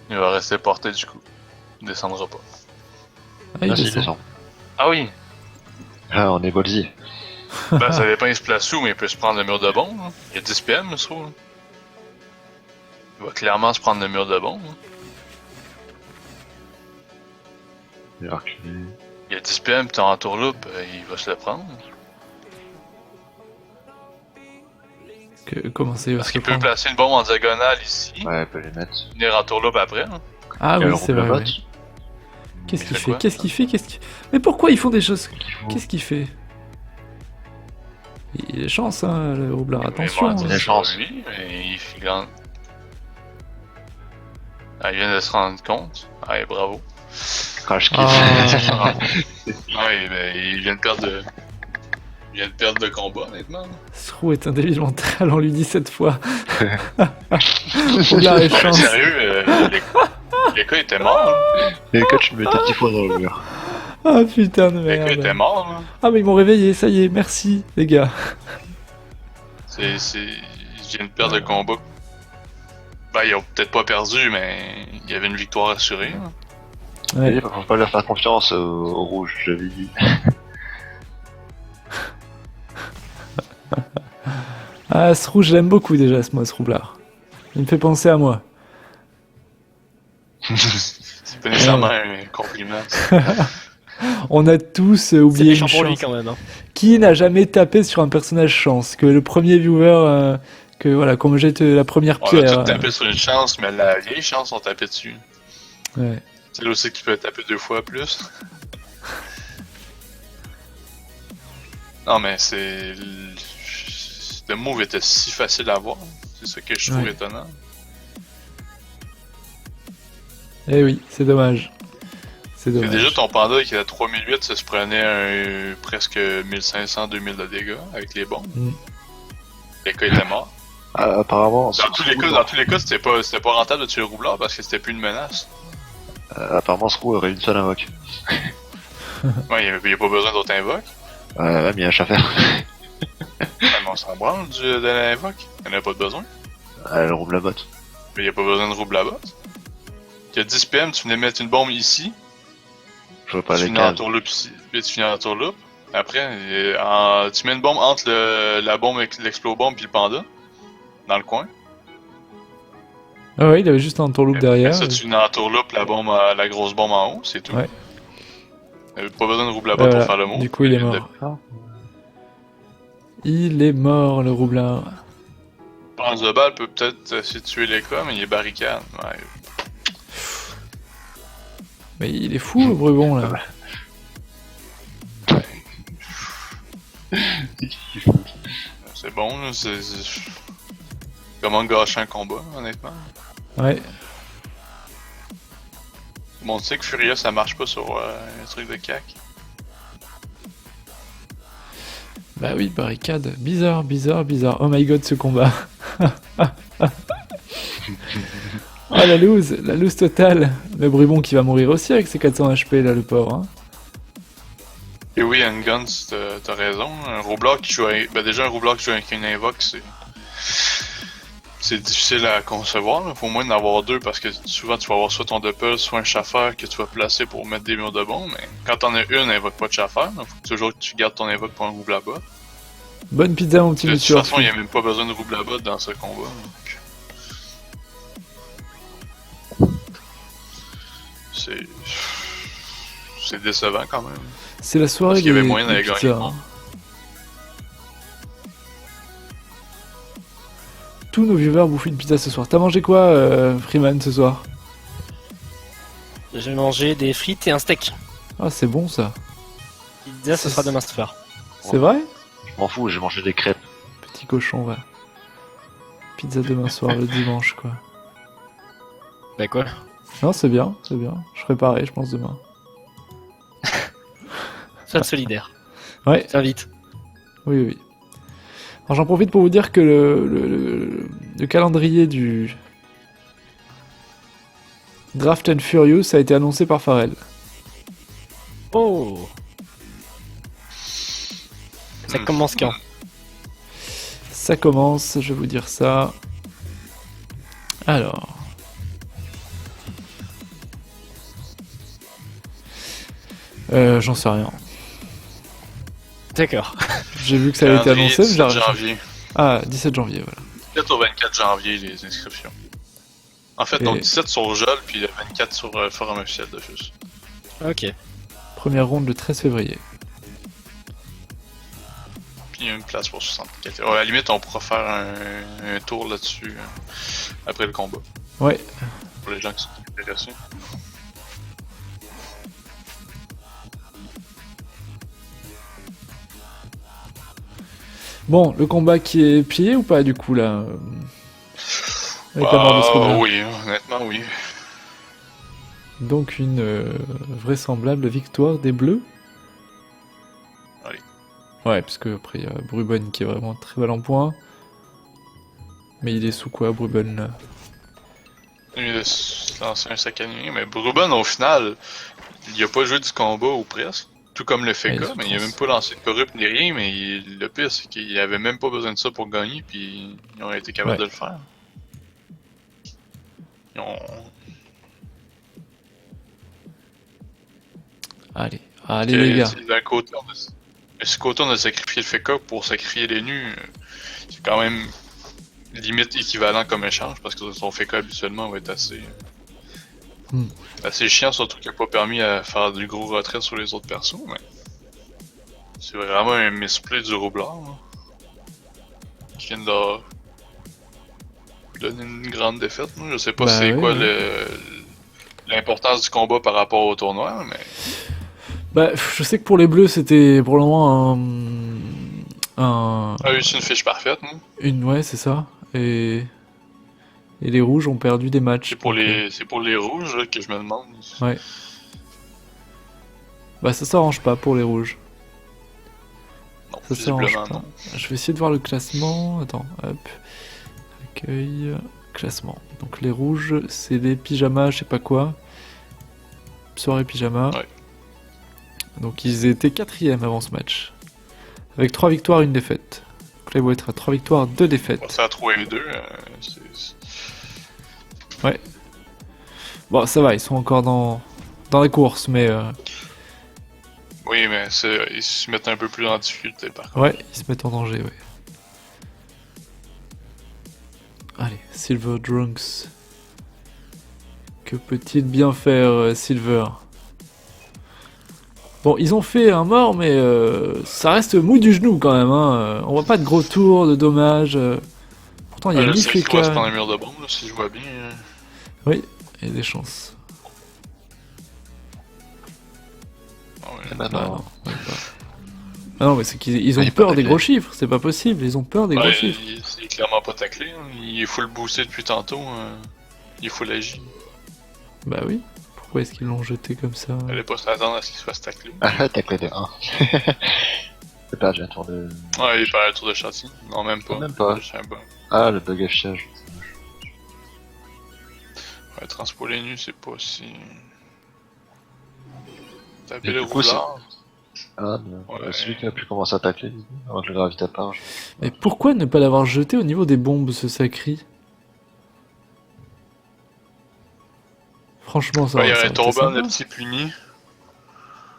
Il va rester porté du coup. Il descendra pas. ah, il Ah, si, il descend. descend. Ah oui! Ah, on est Bolzi. Ben, ça dépend, il se place où, mais il peut se prendre le mur de bombe. Hein. Il y a 10 PM, le Sro. Il va clairement se prendre le mur de bombe. Hein. Il va reculer. Il y a 10 PM, t'es en tourloupe, il va se le prendre. Comment ça, il va Parce se qu'il le peut prendre? placer une bombe en diagonale ici, Ouais, il peut les mettre. venir en tourloupe après. Hein. Ah Il y a oui, le c'est vrai. rouble-bot. Ouais. Qu'est-ce Il qu'il fait fait? quoi? Qu'est-ce qu'il fait? Mais pourquoi ils font des choses? Qu'est-ce qu'il fait? Il a chance, hein, le roublard, attention. Il il a chance. Lui, mais il en- Ah, il vient de se rendre compte. Allez, bravo. Crash kill. Ah. Ouais, ben, il vient de perdre de combat, honnêtement. Srou est un débile mental, on lui dit 7 fois. Roublard est Ouais, mais chance. sérieux, les gars étaient morts. Là. Et le coach me mettait 10 fois dans le mur. Ah putain de Les gars étaient merde. morts. Là. Ah mais ils m'ont réveillé, ça y est, merci les gars. Ils viennent de perdre le combat. Ben, ils ont peut-être pas perdu, mais il y avait une victoire assurée. Là. Ouais. Faut pas leur faire confiance au rouge, j'avais dit. Ah, ce rouge, je l'aime beaucoup déjà, ce roublard. Il me fait penser à moi. C'est pas nécessairement un compliment. On a tous C'est oublié une méchant pour lui chance. quand même. Hein. Qui n'a jamais tapé sur un personnage chance? Que le premier viewer, qu'on me jette la première On a pierre. tous tapé sur une chance, mais la vieille chance, on tapait dessus. Ouais. C'est là aussi qu'il peut taper 2 fois plus. Non, mais c'est. Le move était si facile à voir. C'est ça que je trouve Ouais. étonnant. Eh oui, c'est dommage. C'est Et dommage. déjà, ton panda qui est à 3008, ça se prenait presque 1500-2000 de dégâts avec les bombes. Mm. Les cas étaient morts. Apparemment, Dans tous les cas, c'était pas rentable de tuer le roublard parce que c'était plus une menace. apparemment, ce roux aurait une seule invoque. Ouais, il y a pas besoin d'autres invoques. Ouais, mais il y a un chat à faire. Ouais, mais on s'en branle de l'invoque. Il n'y en a pas de besoin. Le roux la botte. Mais il n'y a pas besoin de rouble là-bas. Il y a 10 PM, tu venais mettre une bombe ici. Je vois pas Tu les finis en cases. tourloupe ici. Puis tu finis en tourloupe. Après, tu mets une bombe entre la bombe, l'explo-bombe puis le panda. Dans le coin. Ah ouais, il avait juste un tourloupe derrière. Ça, tu finis en tourloupe, la grosse bombe en haut, c'est tout. Ouais. Pas besoin de rouble là-bas Voilà. pour faire le mot. Du coup, il est mort. Il est mort, le roublard. Lance de balle peut peut-être essayer de tuer les cas, mais il est barricade. Ouais. Mais il est fou, le Brubon, là. C'est bon, là, comment gâcher un combat, honnêtement. Ouais. Tout le monde sait que Furia ça marche pas sur un truc de cac. Bah oui, barricade. Bizarre, bizarre, bizarre. Oh my god, ce combat. Oh, la loose totale. Le Brubon qui va mourir aussi avec ses 400 HP, là, le pauvre. Hein. Et oui, Handguns, t'as raison. Un roublard qui joue avec... Ben déjà, un roublard qui joue avec une invoque, c'est difficile à concevoir. Il faut au moins en avoir deux parce que souvent tu vas avoir soit ton doppel, soit un chauffeur que tu vas placer pour mettre des murs de bombes. Mais quand t'en as une, invoque pas de chauffeur. Il faut toujours que tu gardes ton invoque pour un rouble à bas. Bonne pizza, mon petit De toute monsieur. façon, il n'y a même pas besoin de rouble à bas dans ce combat. Donc... C'est décevant quand même. C'est la soirée Parce qu'il y avait des- moyen des d'aller pizzas, gagner. hein. Tous nos viewers bouffent une pizza ce soir. T'as mangé quoi, Freeman, ce soir? J'ai mangé des frites et un steak. Ah, c'est bon, ça. Pizza, ce sera demain soir. C'est vrai? Je m'en fous, j'ai mangé des crêpes. Petit cochon, va. Pizza demain soir, le dimanche, quoi. Bah quoi? Non, c'est bien, c'est bien. Je ferai pareil, je pense, demain. Sois solidaire. Ouais, T'invite. oui, oui. Alors, j'en profite pour vous dire que le calendrier du Draft and Furious a été annoncé par Pharrell. Oh! Ça commence quand? Ça commence, je vais vous dire ça. Alors. J'en sais rien. D'accord. J'ai vu que ça avait été Calendrier, annoncé, mais 17 j'ai janvier. Ah, 17 janvier, voilà. 17 au 24 janvier, les inscriptions. En fait, Et- donc 17 sur Jol, puis le 24 sur le forum officiel de FUS. Ok. Première ronde le 13 février. Puis il y a une place pour 64. Ouais, à la limite, on pourra faire un tour là-dessus après le combat. Ouais, Pour les gens qui sont intéressés. bon, le combat qui est plié ou pas, du coup, là avec la mort de Stroman. Oui, honnêtement, oui. Donc, une vraisemblable victoire des Bleus. Oui. Ouais, parce que après, il y a Brubben qui est vraiment très mal en point. Mais il est sous quoi, Brubben, là? Il a lancé un sac à nuit, mais Bruben, au final, il a pas joué du combat ou presque. Tout comme le Ouais, FK, il mais il a se même pas lancé de corrupt ni rien, mais le pire, c'est qu'il avait même pas besoin de ça pour gagner, puis ils ont été capables Ouais. de le faire. Ils ont... Allez, allez les gars. D'un côté, on a sacrifié le FK pour sacrifier les nus. C'est quand même limite équivalent comme échange, parce que son FK habituellement va être Hmm. assez chiant, surtout qu'il n'a pas permis à faire du gros retrait sur les autres persos, mais c'est vraiment un misplay du roublard, là, qui vient de donner une grande défaite. Moi. Je sais pas Bah c'est oui, quoi oui. l'importance du combat par rapport au tournoi, mais Bah, je sais que pour les Bleus, c'était pour le moment a eu une fiche parfaite. Hein. ouais, c'est ça. Et Et les rouges ont perdu des matchs. C'est pour les rouges là, que je me demande. Ouais. Bah ça s'arrange pas pour les rouges. Non, Ça s'arrange visiblement pas. non. Je vais essayer de voir le classement. Attends, hop. Accueil, classement. Donc les rouges, c'est les pyjamas, je sais pas quoi. Soirée pyjama. Ouais. Donc ils étaient 4ème avant ce match. Avec 3 victoires, 1 défaite. Donc là ils vont être à 3 victoires, 2 défaites. Passer à 3 et 2, Bon, ça va, ils sont encore dans la course, mais oui, mais ils se mettent un peu plus en difficulté par contre. ouais, ils se mettent en danger, ouais. Allez, Silver Drunks. Que peut-il bien faire, Silver? Bon, ils ont fait un mort, mais ça reste mou du genou quand même. Hein. On voit pas de gros tours, de dommages. Pourtant, il y a Je sais qu'il va se Nifleka. prendre un mur de bombe, là, si je vois bien. Oui, il y a des chances. Ah ouais. Eh ben Ah non. non, ouais, pas. Ah non, mais c'est qu'ils ont il est pas peur des taclé. gros chiffres, c'est pas possible, ils ont peur des gros Ouais, chiffres. il est clairement pas taclé. Hein. Il est full boosté depuis tantôt. Il est full agi. Bah oui, pourquoi est-ce qu'ils l'ont jeté comme ça? Elle est pas s'attendre à ce qu'il se fasse tacler. Ah, t'as clé de 1. J'ai perdu un tour de... Ouais, il perd un tour de châssis. Non, même pas. Même pas. Je sais pas. Ah, le bug affichage. Ouais, transpoler nu, c'est pas si. Taper Et le du coup, c'est- roulard. Ah, Ouais. celui qui a pu commencer à tacler, avant que le gravité part. Mais pourquoi ne pas l'avoir jeté au niveau des bombes, ce Sacri? Franchement, ça Ouais, il y ça aurait été tombé sympa. le petit puni.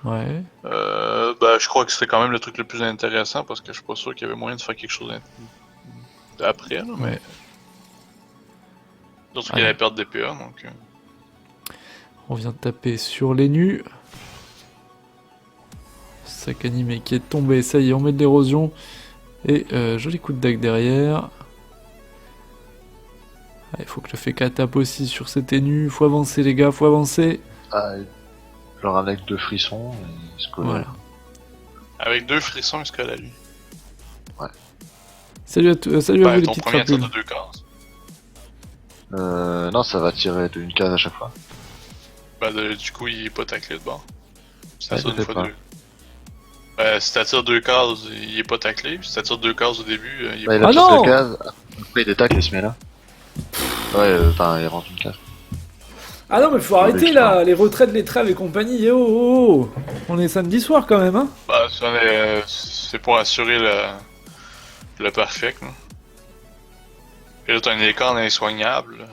Ouais. Bah, je crois que c'était quand même le truc le plus intéressant parce que je suis pas sûr qu'il y avait moyen de faire quelque chose d'après, là, mais. Ouais. D'autres Ouais. qu'il allait perdre des PA, donc. On vient de taper sur les nus. Sac animé qui est tombé, ça y est, on met de l'érosion. Et joli coup de dague derrière. Ah, il faut que le FK tape aussi sur cet nu. Faut avancer les gars, faut avancer. Ah, genre avec 2 frissons, et il se colle. Voilà. Avec 2 frissons, il se colle à lui. Salut à, salut à Bah, vous les ton petites premier tir crapules. de 2 cases. Non, ça va tirer d'une case à chaque fois. Bah, du coup, il est pas taclé de bord. Ça Ouais, tire une peut-être fois pas. 2. Si t'attires 2 cases, il est pas taclé. Si t'attires 2 cases au début, il est Bah, il pas a Ah tous non ses cases, après il détacle et il se met là. Ouais, enfin, il rentre une case. Ah non mais faut arrêter là, les retraites, les trêves et compagnie. Eh, oh, oh, oh. On est samedi soir quand même, hein. Bah, c'est pour assurer le perfect. Là. Et là, t'as un écart insoignable. Là.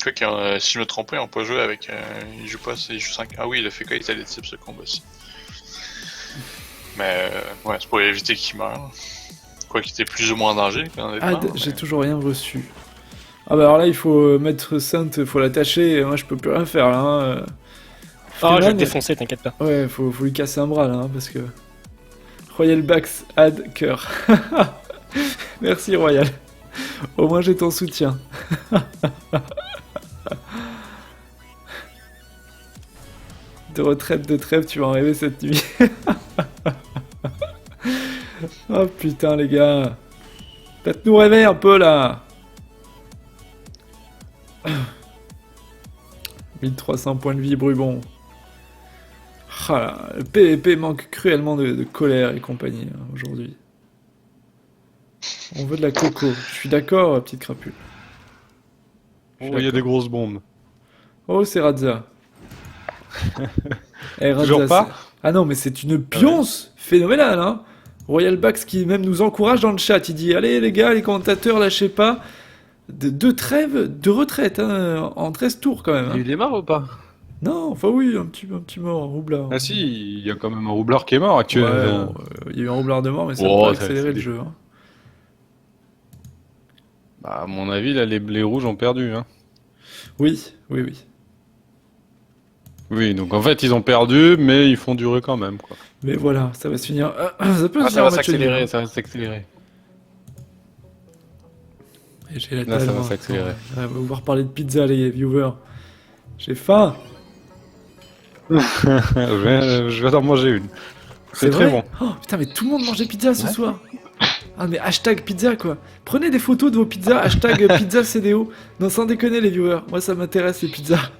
Fait que, si je me trompe pas, ils ont pas joué avec. Ils jouent pas, ils jouent 5. Ah oui, le FK est allé type ce combat-ci. Mais, ouais, c'est pour éviter qu'il meure. Quoi qu'il était plus ou moins en danger, honnêtement. Ah, j'ai toujours rien reçu. Ah bah alors là il faut mettre Sainte, faut l'attacher. Moi je peux plus rien faire là. Hein. Oh, je vais Freeman, te défoncer, t'inquiète pas. Ouais, faut lui casser un bras là, hein, parce que. Royal Bax add cœur. Merci Royal. Au moins j'ai ton soutien. De retraite, de trêve, tu vas en rêver cette nuit. Oh putain les gars. Faites-nous rêver un peu là. 1300 points de vie, Brubon. Ah là, le PvP manque cruellement de colère et compagnie hein, aujourd'hui. On veut de la coco. Je suis d'accord, petite crapule. Je suis Oh, il y a d'accord. des grosses bombes. Oh, c'est Radza. Eh, Radza, Toujours pas c'est- Ah non, mais c'est une pionce phénoménale, hein. Royal Bax qui même nous encourage dans le chat. Il dit allez les gars, les commentateurs, lâchez pas. De trêve, de retraite, hein, en 13 tours quand même. Il y a Hein. eu des morts ou pas? Non, enfin oui, un petit mort, un roublard. Ah si, il y a quand même un roublard qui est mort actuellement. Ouais, bon, il y a eu un roublard de mort, mais ça Oh, n'a pas ça, accéléré c'est le jeu. Hein. Bah, à mon avis, là, les rouges ont perdu. Hein. Oui, oui, oui. Oui, donc en fait, ils ont perdu, mais ils font durer quand même. Quoi. Mais voilà, ça va se finir. Ça peut se Ah, finir ça en va match nul, s'accélérer, hein. ça va s'accélérer. Et j'ai la Là, ça dalle, va moi. s'accélérer. On va pouvoir parler de pizza, les viewers. J'ai faim. Je vais en manger une. C'est très vrai bon. Oh, putain, mais tout le monde mange des pizzas ce Ouais. soir. Ah mais hashtag pizza quoi. Prenez des photos de vos pizzas, hashtag pizza CDO. Non sans déconner les viewers, moi ça m'intéresse les pizzas.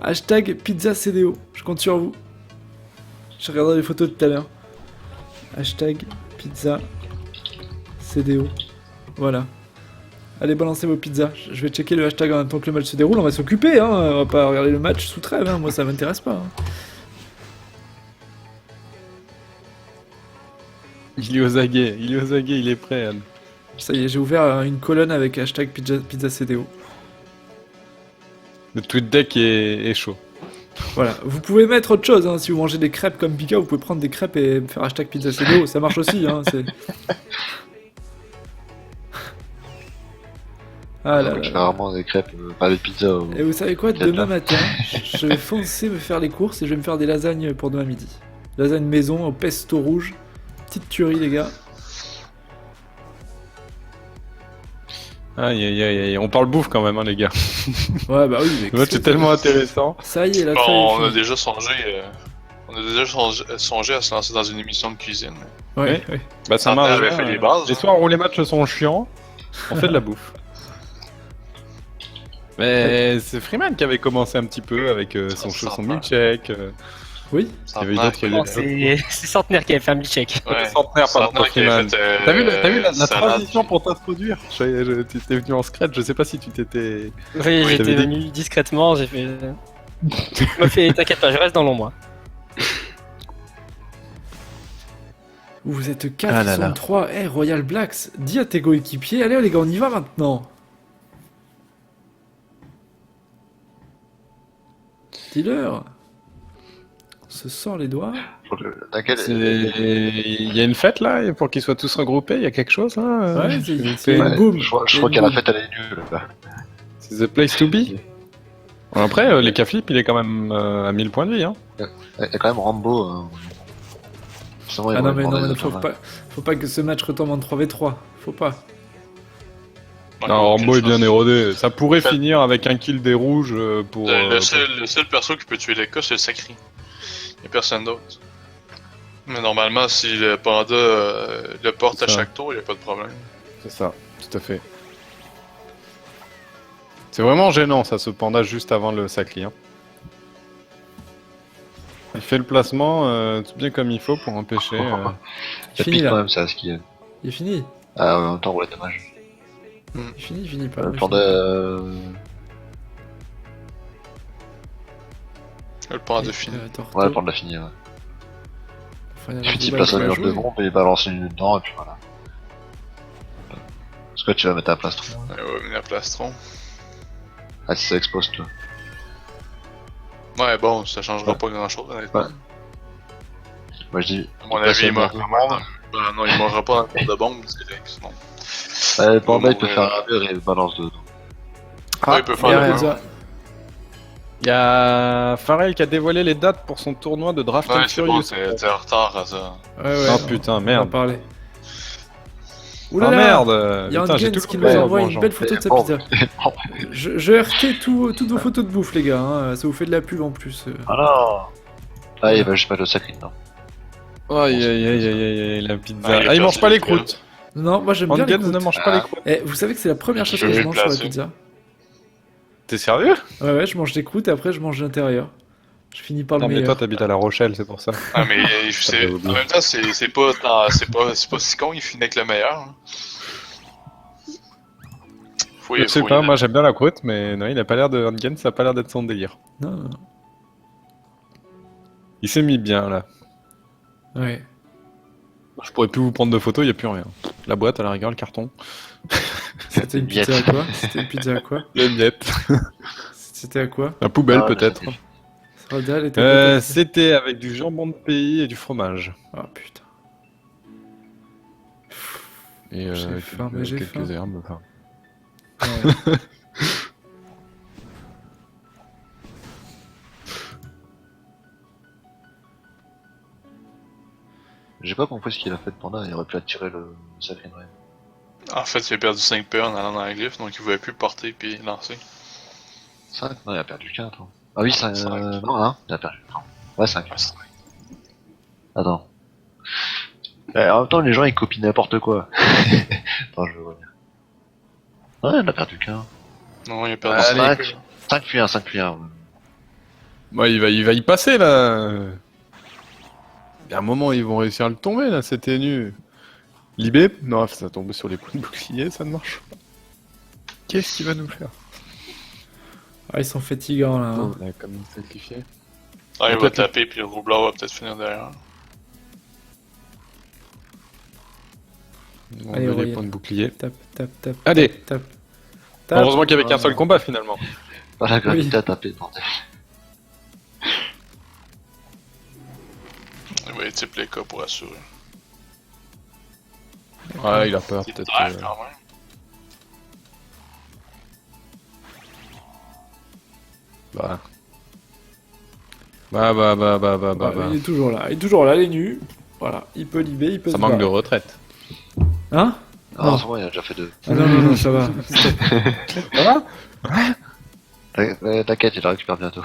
Hashtag pizza CDO, je compte sur vous. Je regarderai les photos tout à l'heure. Hashtag pizza CDO. Voilà. Allez balancez vos pizzas. Je vais checker le hashtag en même temps que le match se déroule, on va s'occuper hein. On va pas regarder le match sous trêve hein. Moi ça m'intéresse pas. Hein. Il est aux aguets, il est prêt, Anne. Ça y est, j'ai ouvert une colonne avec hashtag pizza CDO. Le tweet deck est chaud. Voilà, vous pouvez mettre autre chose, hein. Si vous mangez des crêpes comme Pika, vous pouvez prendre des crêpes et faire hashtag pizza CDO, ça marche aussi, hein. Ah là Je là fais là. rarement des crêpes, pas des pizzas. Et vous savez quoi, Peut-être demain pas. matin, je vais foncer me faire les courses et je vais me faire des lasagnes pour demain midi. Lasagne maison au pesto rouge, petite tuerie les gars. Aïe aïe aïe aïe, on parle bouffe quand même, hein, les gars. Ouais bah oui, mais Le match est tellement intéressant. ça y est, la Bon, trêve est on a finie. déjà songé. On a déjà songé à se lancer dans une émission de cuisine. Ouais, ouais. Bah ça Ah, marche. j'avais bien, fait les bases, Les hein. soirs où les matchs sont chiants, on fait de la bouffe. Mais c'est Freeman qui avait commencé un petit peu avec son milkshake. Oui. Il y avait d'autres Non, c'est Centenaire qui avait fait un milkshake. Ouais. Centenaire, pardon, pour Freeman. T'as vu la salade. transition pour t'introduire? Tu étais venu en scratch, je sais pas si tu t'étais... Oui, t'avais j'étais dit- venu discrètement, j'ai fait. Tu m'as fait, t'inquiète pas, je reste dans l'ombre. Vous êtes 4, Ah ils là sont là. 3. Eh, Royal Blacks, dis à tes coéquipiers, allez les gars, on y va maintenant. Dis-leur. On se sort les doigts. T'inquiète, Il y a une fête là, pour qu'ils soient tous regroupés, il y a quelque chose là Ouais, je vais c'est faire- une boum. je crois Il y a que une la boum. fête elle est nulle là. C'est the place to be. Après, les K-Flip, il est quand même à 1000 points de vie. Hein. Il y a quand même Rambo. Sinon, ils Ah vont non, mais demander non, des mais automates. faut pas que ce match retombe en 3v3. Faut pas. Ouais, Non, aucune Rambo est bien chance. érodé. Ça pourrait Fait- finir avec un kill des rouges pour... Le seul perso qui peut tuer les cas, c'est le Sacri. Y'a personne d'autre. Mais normalement, si le panda le porte à Ça. chaque tour, y'a pas de problème. C'est ça, tout à fait. C'est vraiment gênant ça, ce panda juste avant le sacri. Hein. Il fait le placement tout bien comme il faut pour empêcher... Il Ça finit pique quand là. même, ça, à skier. Il finit. Ah, en même temps, ouais, dommage. Il finit pas. Le il panda. finit. Le panda Et, fini. Torto. Ouais, le panda fini, ouais. Enfin, il y a Puis des il balles place un qui va mur de jouer. bombe et il balance une dedans, et puis voilà. Est-ce que tu vas mettre un plastron? Ouais, ouais, mais la plastron. Ah, si ça explose, toi. Ouais, bon, ça changera Ouais. pas grand chose, honnêtement. Ouais. Moi je dis. À mon place avis, un il mur meurt de pas. bombe. Non, il mourra pas dans le tour de bombe, parce que sinon. Le panda il peut Ouais. faire un mur et il balance dedans. Ouais, il peut faire il y le a- mur. Pizza. Il y a Pharrell qui a dévoilé les dates pour son tournoi de Draft Ouais, and c'est bon, Furious. t'es en retard à ça. Ouais, ouais. Oh putain, On va merde. parler. Oh Oulala. merde Il y a Putain, j'ai Hans tout qui loupé nous en envoie une mangeant. belle photo de sa Bon. pizza. Je RT toutes vos photos de bouffe, les gars. Hein. Ça vous fait de la pub en plus. Alors. Ah, il va juste mettre le sacré dedans. Aïe aïe aïe aïe aïe aïe, la pizza. Ah, il est Ah, il mange placé, pas les le gars. croûtes. Non, moi j'aime bien les Angels ne croûtes. mange pas les croûtes. Eh, vous savez que c'est la première chose Je que je vais mange le sur la placer. pizza. T'es sérieux? Ouais, ouais, je mange des croûtes et après je mange l'intérieur. Je finis par le Non mais toi meilleur. t'habites à La Rochelle, c'est pour ça. Ah, mais j'avais en oublié. même temps, c'est pas si con, il finit avec le meilleur. Hein. Je sais pas, moi j'aime bien la croûte, mais non, il a pas l'air de... Hangen, ça a pas l'air d'être son délire. Non, non, non. Il s'est mis bien là. Ouais. Je pourrais plus vous prendre de photos, y a plus rien. La boîte à la rigueur, le carton. C'était une pizza à quoi C'était une pizza à quoi Les miettes. C'était à quoi La poubelle Ah, peut-être. Radal était peut-être- C'était avec du jambon de pays et du fromage. Oh putain. Et J'ai faim, mais j'ai quelques faim. herbes. Enfin. Ouais. J'ai pas compris ce qu'il a fait de panda, il aurait pu attirer le sacré Noël. En fait, il a perdu 5 PA en allant dans la glyphe, donc il pouvait plus porter puis lancer. 5? Non, il a perdu 4. Hein. Ah oui, 5. Cinq. Non, 1. Il a perdu. Ouais, 5. Ah, c'est- Attends. En même temps, les gens ils copient n'importe quoi. Attends, je vais revenir. Ouais, on a perdu qu'un. Non, il a perdu Allez. 5. 5 puis 1, 5 puis 1. Ouais, il va y passer là. Il y a un moment, ils vont réussir à le tomber là, c'était nu. Libé? Non, ça tombe sur les points de bouclier, ça ne marche pas. Qu'est-ce qu'il va nous faire? Ah, ils sont fatigants là. Hein. On a comme une sacrifié. Ah, il va Peut-être- taper, puis le roublard va peut-être finir derrière. On Allez, veut Royer. les points de bouclier. Tape, tape, tape. Allez. Tape. Tape. Heureusement qu'il n'y avait qu'un seul combat finalement. Pas la gravité Oui. à taper, bordel. Il va type les cas pour assurer. Ouais, il a peur C'est peut-être. terre quand même. Bah. Bah. Bah, il est toujours là, il est nu. Voilà, il peut libérer, il peut Ça se manque de barrer. retraite. Hein? Ah, en ce moment, il a déjà fait 2. Ah non, ça va. T'inquiète, il la récupère bientôt.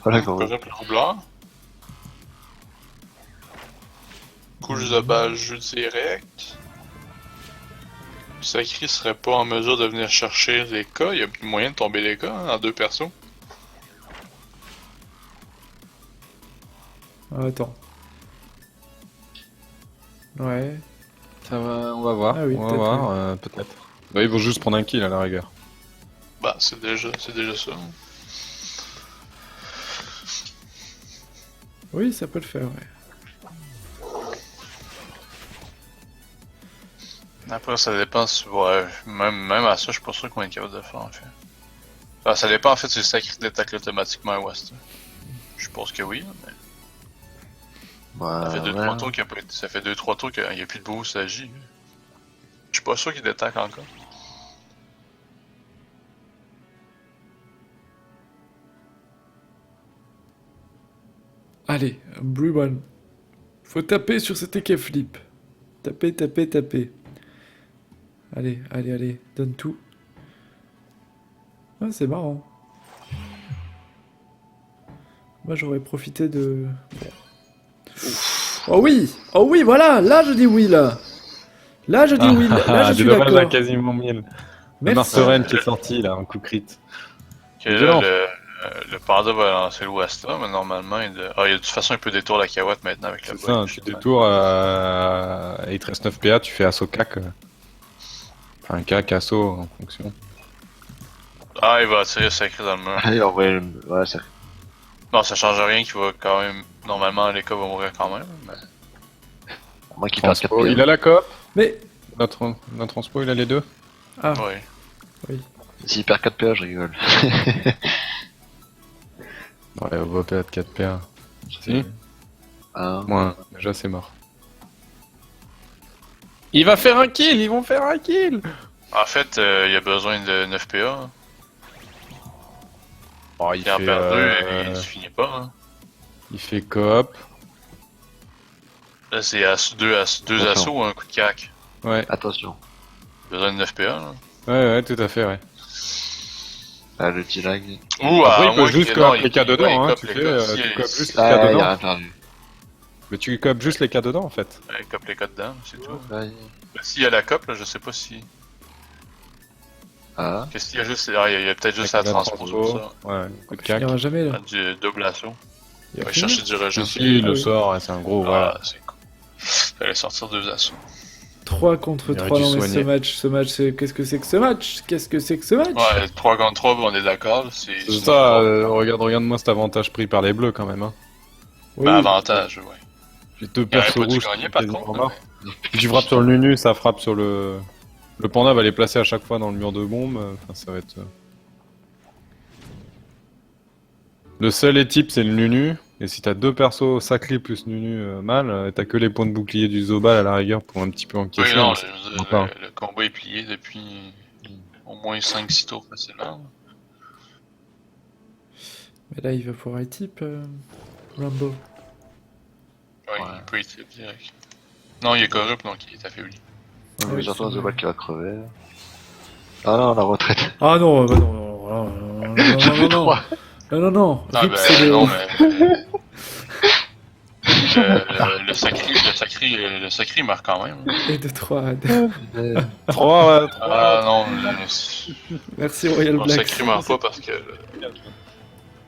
Voilà Par comment. exemple, le roublard. Couche de balle, jeu direct. Sacri serait pas en mesure de venir chercher les cas. Il y a plus moyen de tomber les cas en 2 persos. Ah, attends. Ouais. Ça va, on va voir. Ah oui, on va peut-être, voir, peut-être. Bah, ils vont juste prendre un kill à la rigueur. Bah, c'est déjà ça. Oui, ça peut le faire, ouais. Après, ça dépend si, ouais, même à ça, je suis pas sûr qu'on est capable de faire, en fait. Enfin, ça dépend, en fait, si le sacré détecte automatiquement à West. Je pense que oui, mais ça fait 2-3 tours qu'il y a pas été- ça fait 2-3 tours qu'il y a plus de boost à J. Je suis pas sûr qu'il détecte encore. Allez, Blue One. Faut taper sur cet équai flip. Taper. Allez, donne tout. Ah, c'est marrant. Moi, j'aurais profité de... Oh oui, voilà, là je dis oui, là. Là je dis oui, là je suis d'accord. quasiment 1000. Merci. Marceren qui est sorti là, un coup crit. Que Violent. le panda va lancer le West là, mais normalement, de toute façon, il peut détourner la Kawat maintenant avec la C'est ça, tu détours il te reste 9 PA, tu fais assaut cac. Enfin, cac, assaut en fonction. Ah, il va attirer le sacré dans le mur. Allez, envoyer le. Ouais, ça. Non, ça change rien qu'il va quand même. Normalement, les cas vont mourir quand même. Mais... À moins qu'il perde 4 Transpo, il a la coop. Mais... Notre transpo, il a les deux. Ah, Ouais. S'il perd 4 PA, je rigole. Ouais, on va perdre 4 PA. Si. Hein. Moins, déjà c'est mort. Il va faire un kill, ils vont faire un kill. En fait, il y a besoin de 9 PA. Oh, Il en perd 2 et il se finit pas. Hein. il fait coop. Là, c'est deux assauts ou un coup de cac. Ouais, Attention. Besoin de 9 PA. Là. ouais, tout à fait, ouais. Ah, le T-lag. Ou Après, à il peut moins juste qu'il- non, coop les cas dedans, il hein, cope tu les fais, cas. tu Si, copes si, juste les cas Ah, il a dedans. rien perdu. Mais tu copes juste les cas dedans, en fait. il cope les cas dedans, c'est tout. Ouais. S'il y a la cope, là, je sais pas si. Ah. Qu'est-ce qu'il y a juste. Ah, il y a peut-être juste à Avec la transposer pour ça. Ouais, coup de il cac. finira jamais, là. Ah, du double assaut. Il Il va va finir. chercher du rejet. Si, il Ah le oui. sort, ouais, c'est un gros, voilà. Ah, c'est cool. Fallait sortir 2 assauts. 3 contre Il aurait 3, dû non mais soigner. ce match, qu'est-ce que c'est que ce match? Qu'est-ce que c'est que ce match? Ouais, 3 contre 3, on est d'accord. C'est C'est ça, regarde-moi cet avantage pris par les bleus quand même. Hein. Oui, Ben, avantage, ouais. J'ai deux Il aurait persos pas dû rouges gagner qui par quasiment contre. morts. Si tu frappes sur le Nunu, ça frappe sur le... Le panda va les placer à chaque fois dans le mur de bombe. Enfin, ça va être... Le seul étype, c'est le Nunu. Et si t'as deux persos Sacri plus Nunu mal, t'as que les points de bouclier du Zobal à la rigueur pour un petit peu encaisser. Oui, non, mais c'est vraiment pas. le combat est plié depuis au moins 5-6 tours facilement. Mais là, il va pouvoir être type Rambo. Oui, Ouais. il peut être direct. Non, il est corrupt, donc il est affaibli. Mais surtout un Zobal qui va crever. Ah non, la retraite. Ah non, bah non. Non, non, non. Ah Rip, ben c'est le... non, mais... Le sacré meurt quand même. Et 2-3. 3, Ah non, Merci Royal le Black. sacré meurt pas parce que.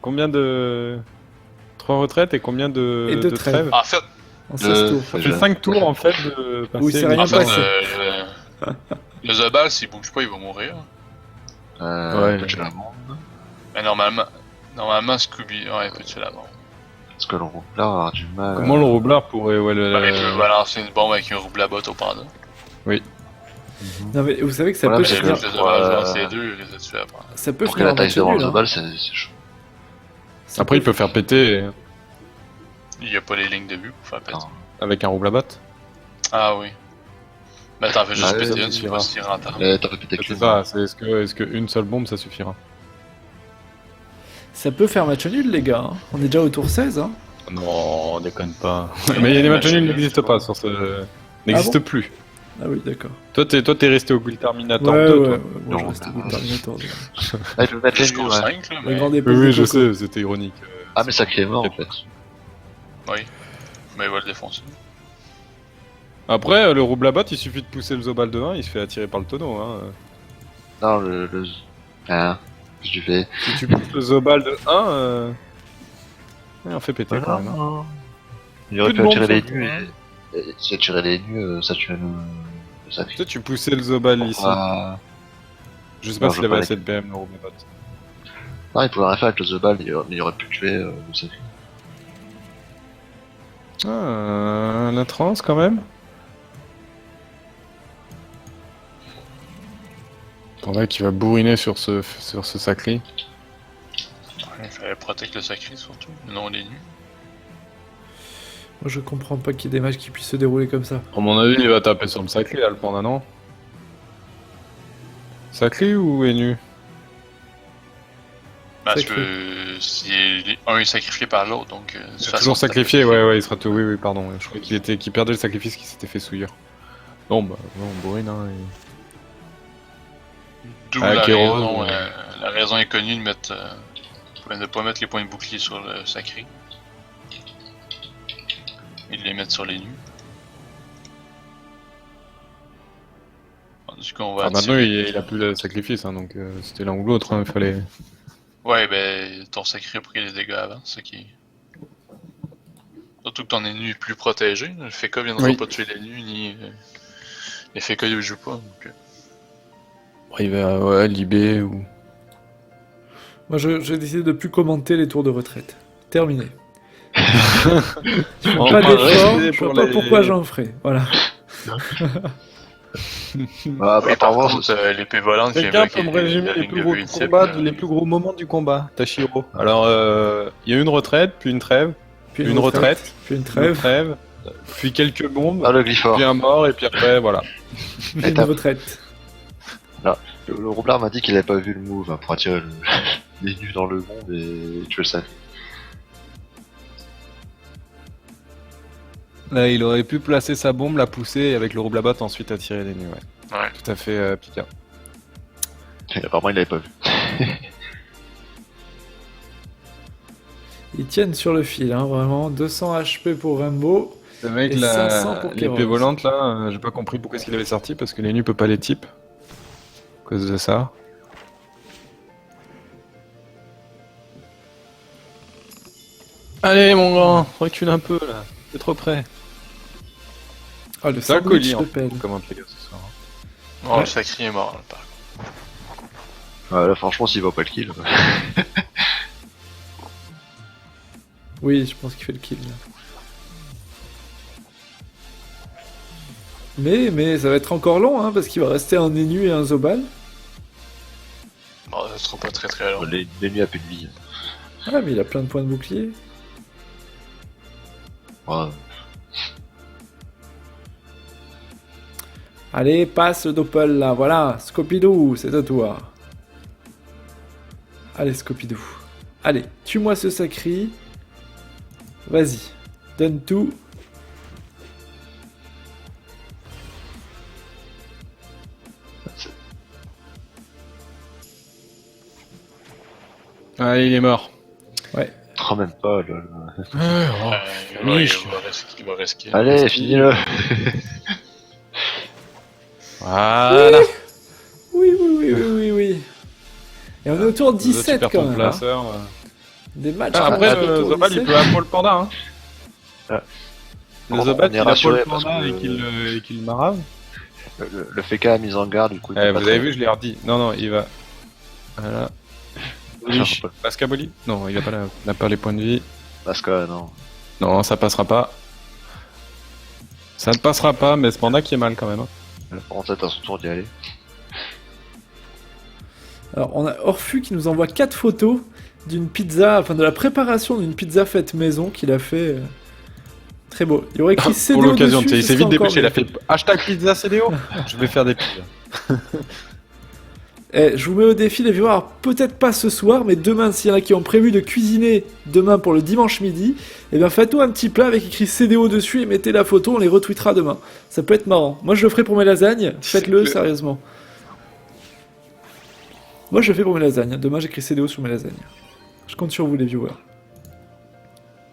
combien de... 3 retraites et combien de, Et de de trêves. trêves? En fait, En 16 tours. Ça fait 5 tours en fait de passer Oui, c'est les- rien en fait passé. le Zobal, s'il bouge pas, il va mourir. Ouais. Peut tuer la bombe. Mais normalement, Scooby, ouais, il peut tuer la bombe. Parce que le roublard va avoir du mal. Comment le roublard pourrait... Ouais, Il peut balancer une bombe avec un rouble à botte au panda. Non mais vous savez que ça Voilà, peut mais J'ai finir, vu que le pour, Zobal lance les deux, il les a tués après. ça peut Pour que finir la en taille match devant nul, le hein. Zobal, c'est chaud. Ça Après, il peut- peut faire péter Il y a pas les lignes de vue pour faire péter. Attends. avec un rouble à batte. Ah oui. Mais t'en fais juste Ouais, péter ça une, c'est suffira. pas si rentable. T'as fait péter C'est qu'une. ça, c'est est-ce que une seule bombe ça suffira? Ça peut faire match nul les gars, hein. On est déjà au tour 16 hein. Non, déconne pas. Mais les matchs nuls n'existent pas sur ce... N'existent plus. Ah oui d'accord. Toi, t'es resté au Guild Terminator Ouais, 2, ouais, toi. ouais, moi je Non, reste au bah, bout de Terminator 2. Ah, il peut mettre les Jusqu'au nuls, ouais. 5, là, La mais. grande Oui, époque oui, de je Coco. sais, c'était ironique. Ah, mais ça qui est mort en fait. Oui. Mais il va le défoncer. Après, le rouble à batte, il suffit de pousser le Zobal de 1, il se fait attirer par le tonneau. Hein. Non, Hein. Qu'est-ce que tu fais? Si tu pousses le Zobal de 1, on fait péter quand même. Hein. Il aurait Plus pu de attirer les bombes, nus. surtout, Et si attirer les nus, ça tuerait le sacré. Tu sais, tu poussais le Zobal ici. Ah. Je sais pas Non, s'il je avait veux pas assez de PM, le rouble à batte. Non, il pouvait rien faire avec le Zobal, il aurait pu tuer le sacré. Ah, la transe quand même. Attendez, qui va bourriner sur ce sacré. Il fallait protéger le sacré surtout, non les nus. Moi je comprends pas qu'il y ait des matchs qui puissent se dérouler comme ça. À mon avis, il va taper sur le sacré, là, le panda, non? Sacré ou est nu? Parce Sacré. que si un est sacrifié par l'autre, donc. de toute façon, Toujours ça sacrifié, peut- ouais, il sera tout. Oui, oui, pardon. Je croyais qu'il perdait le sacrifice qui s'était fait souillure. Non, bah, non, bourrine, hein. D'où Ah, la Kéros, raison, ouais. la raison est connue de mettre, de pas mettre les points de bouclier sur le sacré. Et de les mettre sur les nus. Bon, du coup, on va Enfin, maintenant, attirer- il a plus le sacrifice, hein, donc c'était l'un ou l'autre, hein, il fallait. Ouais, ben, ton sacré a pris les dégâts avant, c'est ça qui est. Surtout que ton ennemi est plus protégé. Le Feka viendra Oui. pas tuer les nus, ni. Les Feka ils jouent pas. Donc... Bon, il va, ouais, libé ou. Moi j'ai décidé de plus commenter les tours de retraite. Terminé. Je fais On pas va d'effort, rester je pour vois pas les- pourquoi j'en ferai. Voilà. Ah, Et par apparemment, contre, l'épée volante qui Quelqu'un avec peut me la résumer les ligne plus de gros vue initiale, combats, les plus gros moments du combat, Tashiro. Alors, il y a une retraite, puis une trêve, Puis une retraite, puis une une trêve, trêve, puis quelques bombes, ah, le glyphore. puis un mort, et puis après, voilà. puis une étape. retraite. Le roublard m'a dit qu'il avait pas vu le move hein, pour attirer les nus dans le monde et tuer le sacré. Là, il aurait pu placer sa bombe, la pousser, et avec le rouble à batte, ensuite attirer les nus, ouais. Ouais. Tout à fait, Pika. Et apparemment, il l'avait pas vu. Ils tiennent sur le fil, hein, vraiment. 200 HP pour Rainbow. Le mec, Et 500 pour l'épée Kéros. volante, là, j'ai pas compris pourquoi est-ce qu'il avait sorti, parce que les nus peut pas les types. À cause de ça. Allez, mon grand, recule un peu, là. T'es trop près. Ah, le C'est un sandwich colis, de en pelle. Comme un Pega ce soir. Non, Ouais. le sacré est mort, là, par contre. Ouais, là, franchement, s'il va pas le kill. Oui, je pense qu'il fait le kill. Là. Mais ça va être encore long, hein, parce qu'il va rester un Enu et un Zobal. Bon, ça sera pas très très long. Les nus a plus de vie. Ah, mais il a plein de points de bouclier. Ouais. Allez, passe le Doppel là, voilà. Scopidou, c'est à toi. Allez, Scopidou. Allez, tue-moi ce sacré. Vas-y, donne tout. Ah, il est mort. Ouais. Oh, même pas. Il va risquer. Allez, finis-le. Voilà. Oui. Et on est autour de Tu 17 perds quand ton même. Hein. placeur. Des matchs. Après, autour le de Zobal, il 17. peut appeler le panda. Hein. Ah. Le On Zobal, est il appeler rassuré le parce panda que- et qu'il marave. Le FK a mis en garde, du coup. il Eh, peut pas vous avez très- vu, je l'ai redit. Non, il va. Voilà. Ah, pas- Pascaboli. Non, il n'a pas les points de vie. Parce que non. Non, ça passera pas. Ça ne passera pas, mais ce panda qui est mal quand même. Hein. Le français à son tour d'y aller. Alors, on a Orfu qui nous envoie 4 photos d'une pizza, enfin de la préparation d'une pizza faite maison qu'il a fait. Très beau. Il y aurait écrit CDO Pour l'occasion, dessus, il ce s'est vite serait encore dépêché. Il a mieux. fait hashtag pizza CDO. Je vais faire des pizzas. Eh, je vous mets au défi les viewers, alors, peut-être pas ce soir, mais demain, s'il y en a qui ont prévu de cuisiner demain pour le dimanche midi, eh bien faites-nous un petit plat avec écrit CDO dessus et mettez la photo, on les retweetera demain. Ça peut être marrant. Moi je le ferai pour mes lasagnes, faites-le clair. sérieusement. Moi je le fais pour mes lasagnes, demain j'écris CDO sur mes lasagnes. Je compte sur vous les viewers.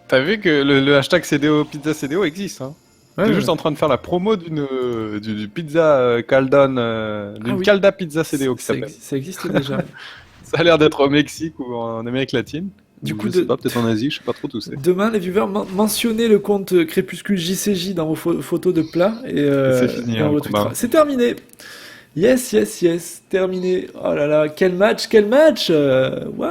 T'as vu que le hashtag CDO, pizza CDO existe. Hein. Ouais, T'es ouais. juste en train de faire la promo d'une pizza Caldon, d'une Ah oui. Calda pizza CDO qui Ça s'appelle. ça existait déjà. Ça a l'air d'être au Mexique ou en Amérique latine. Du Ou coup, je sais de- pas, peut-être en Asie, je sais pas trop tout c'est. Demain les viewers, mentionnez le compte Crépuscule JCJ dans vos photos de plats et, C'est fini, et on hein, le retweetera. combat. C'est terminé. Yes, terminé. Oh là là, quel match. Waouh.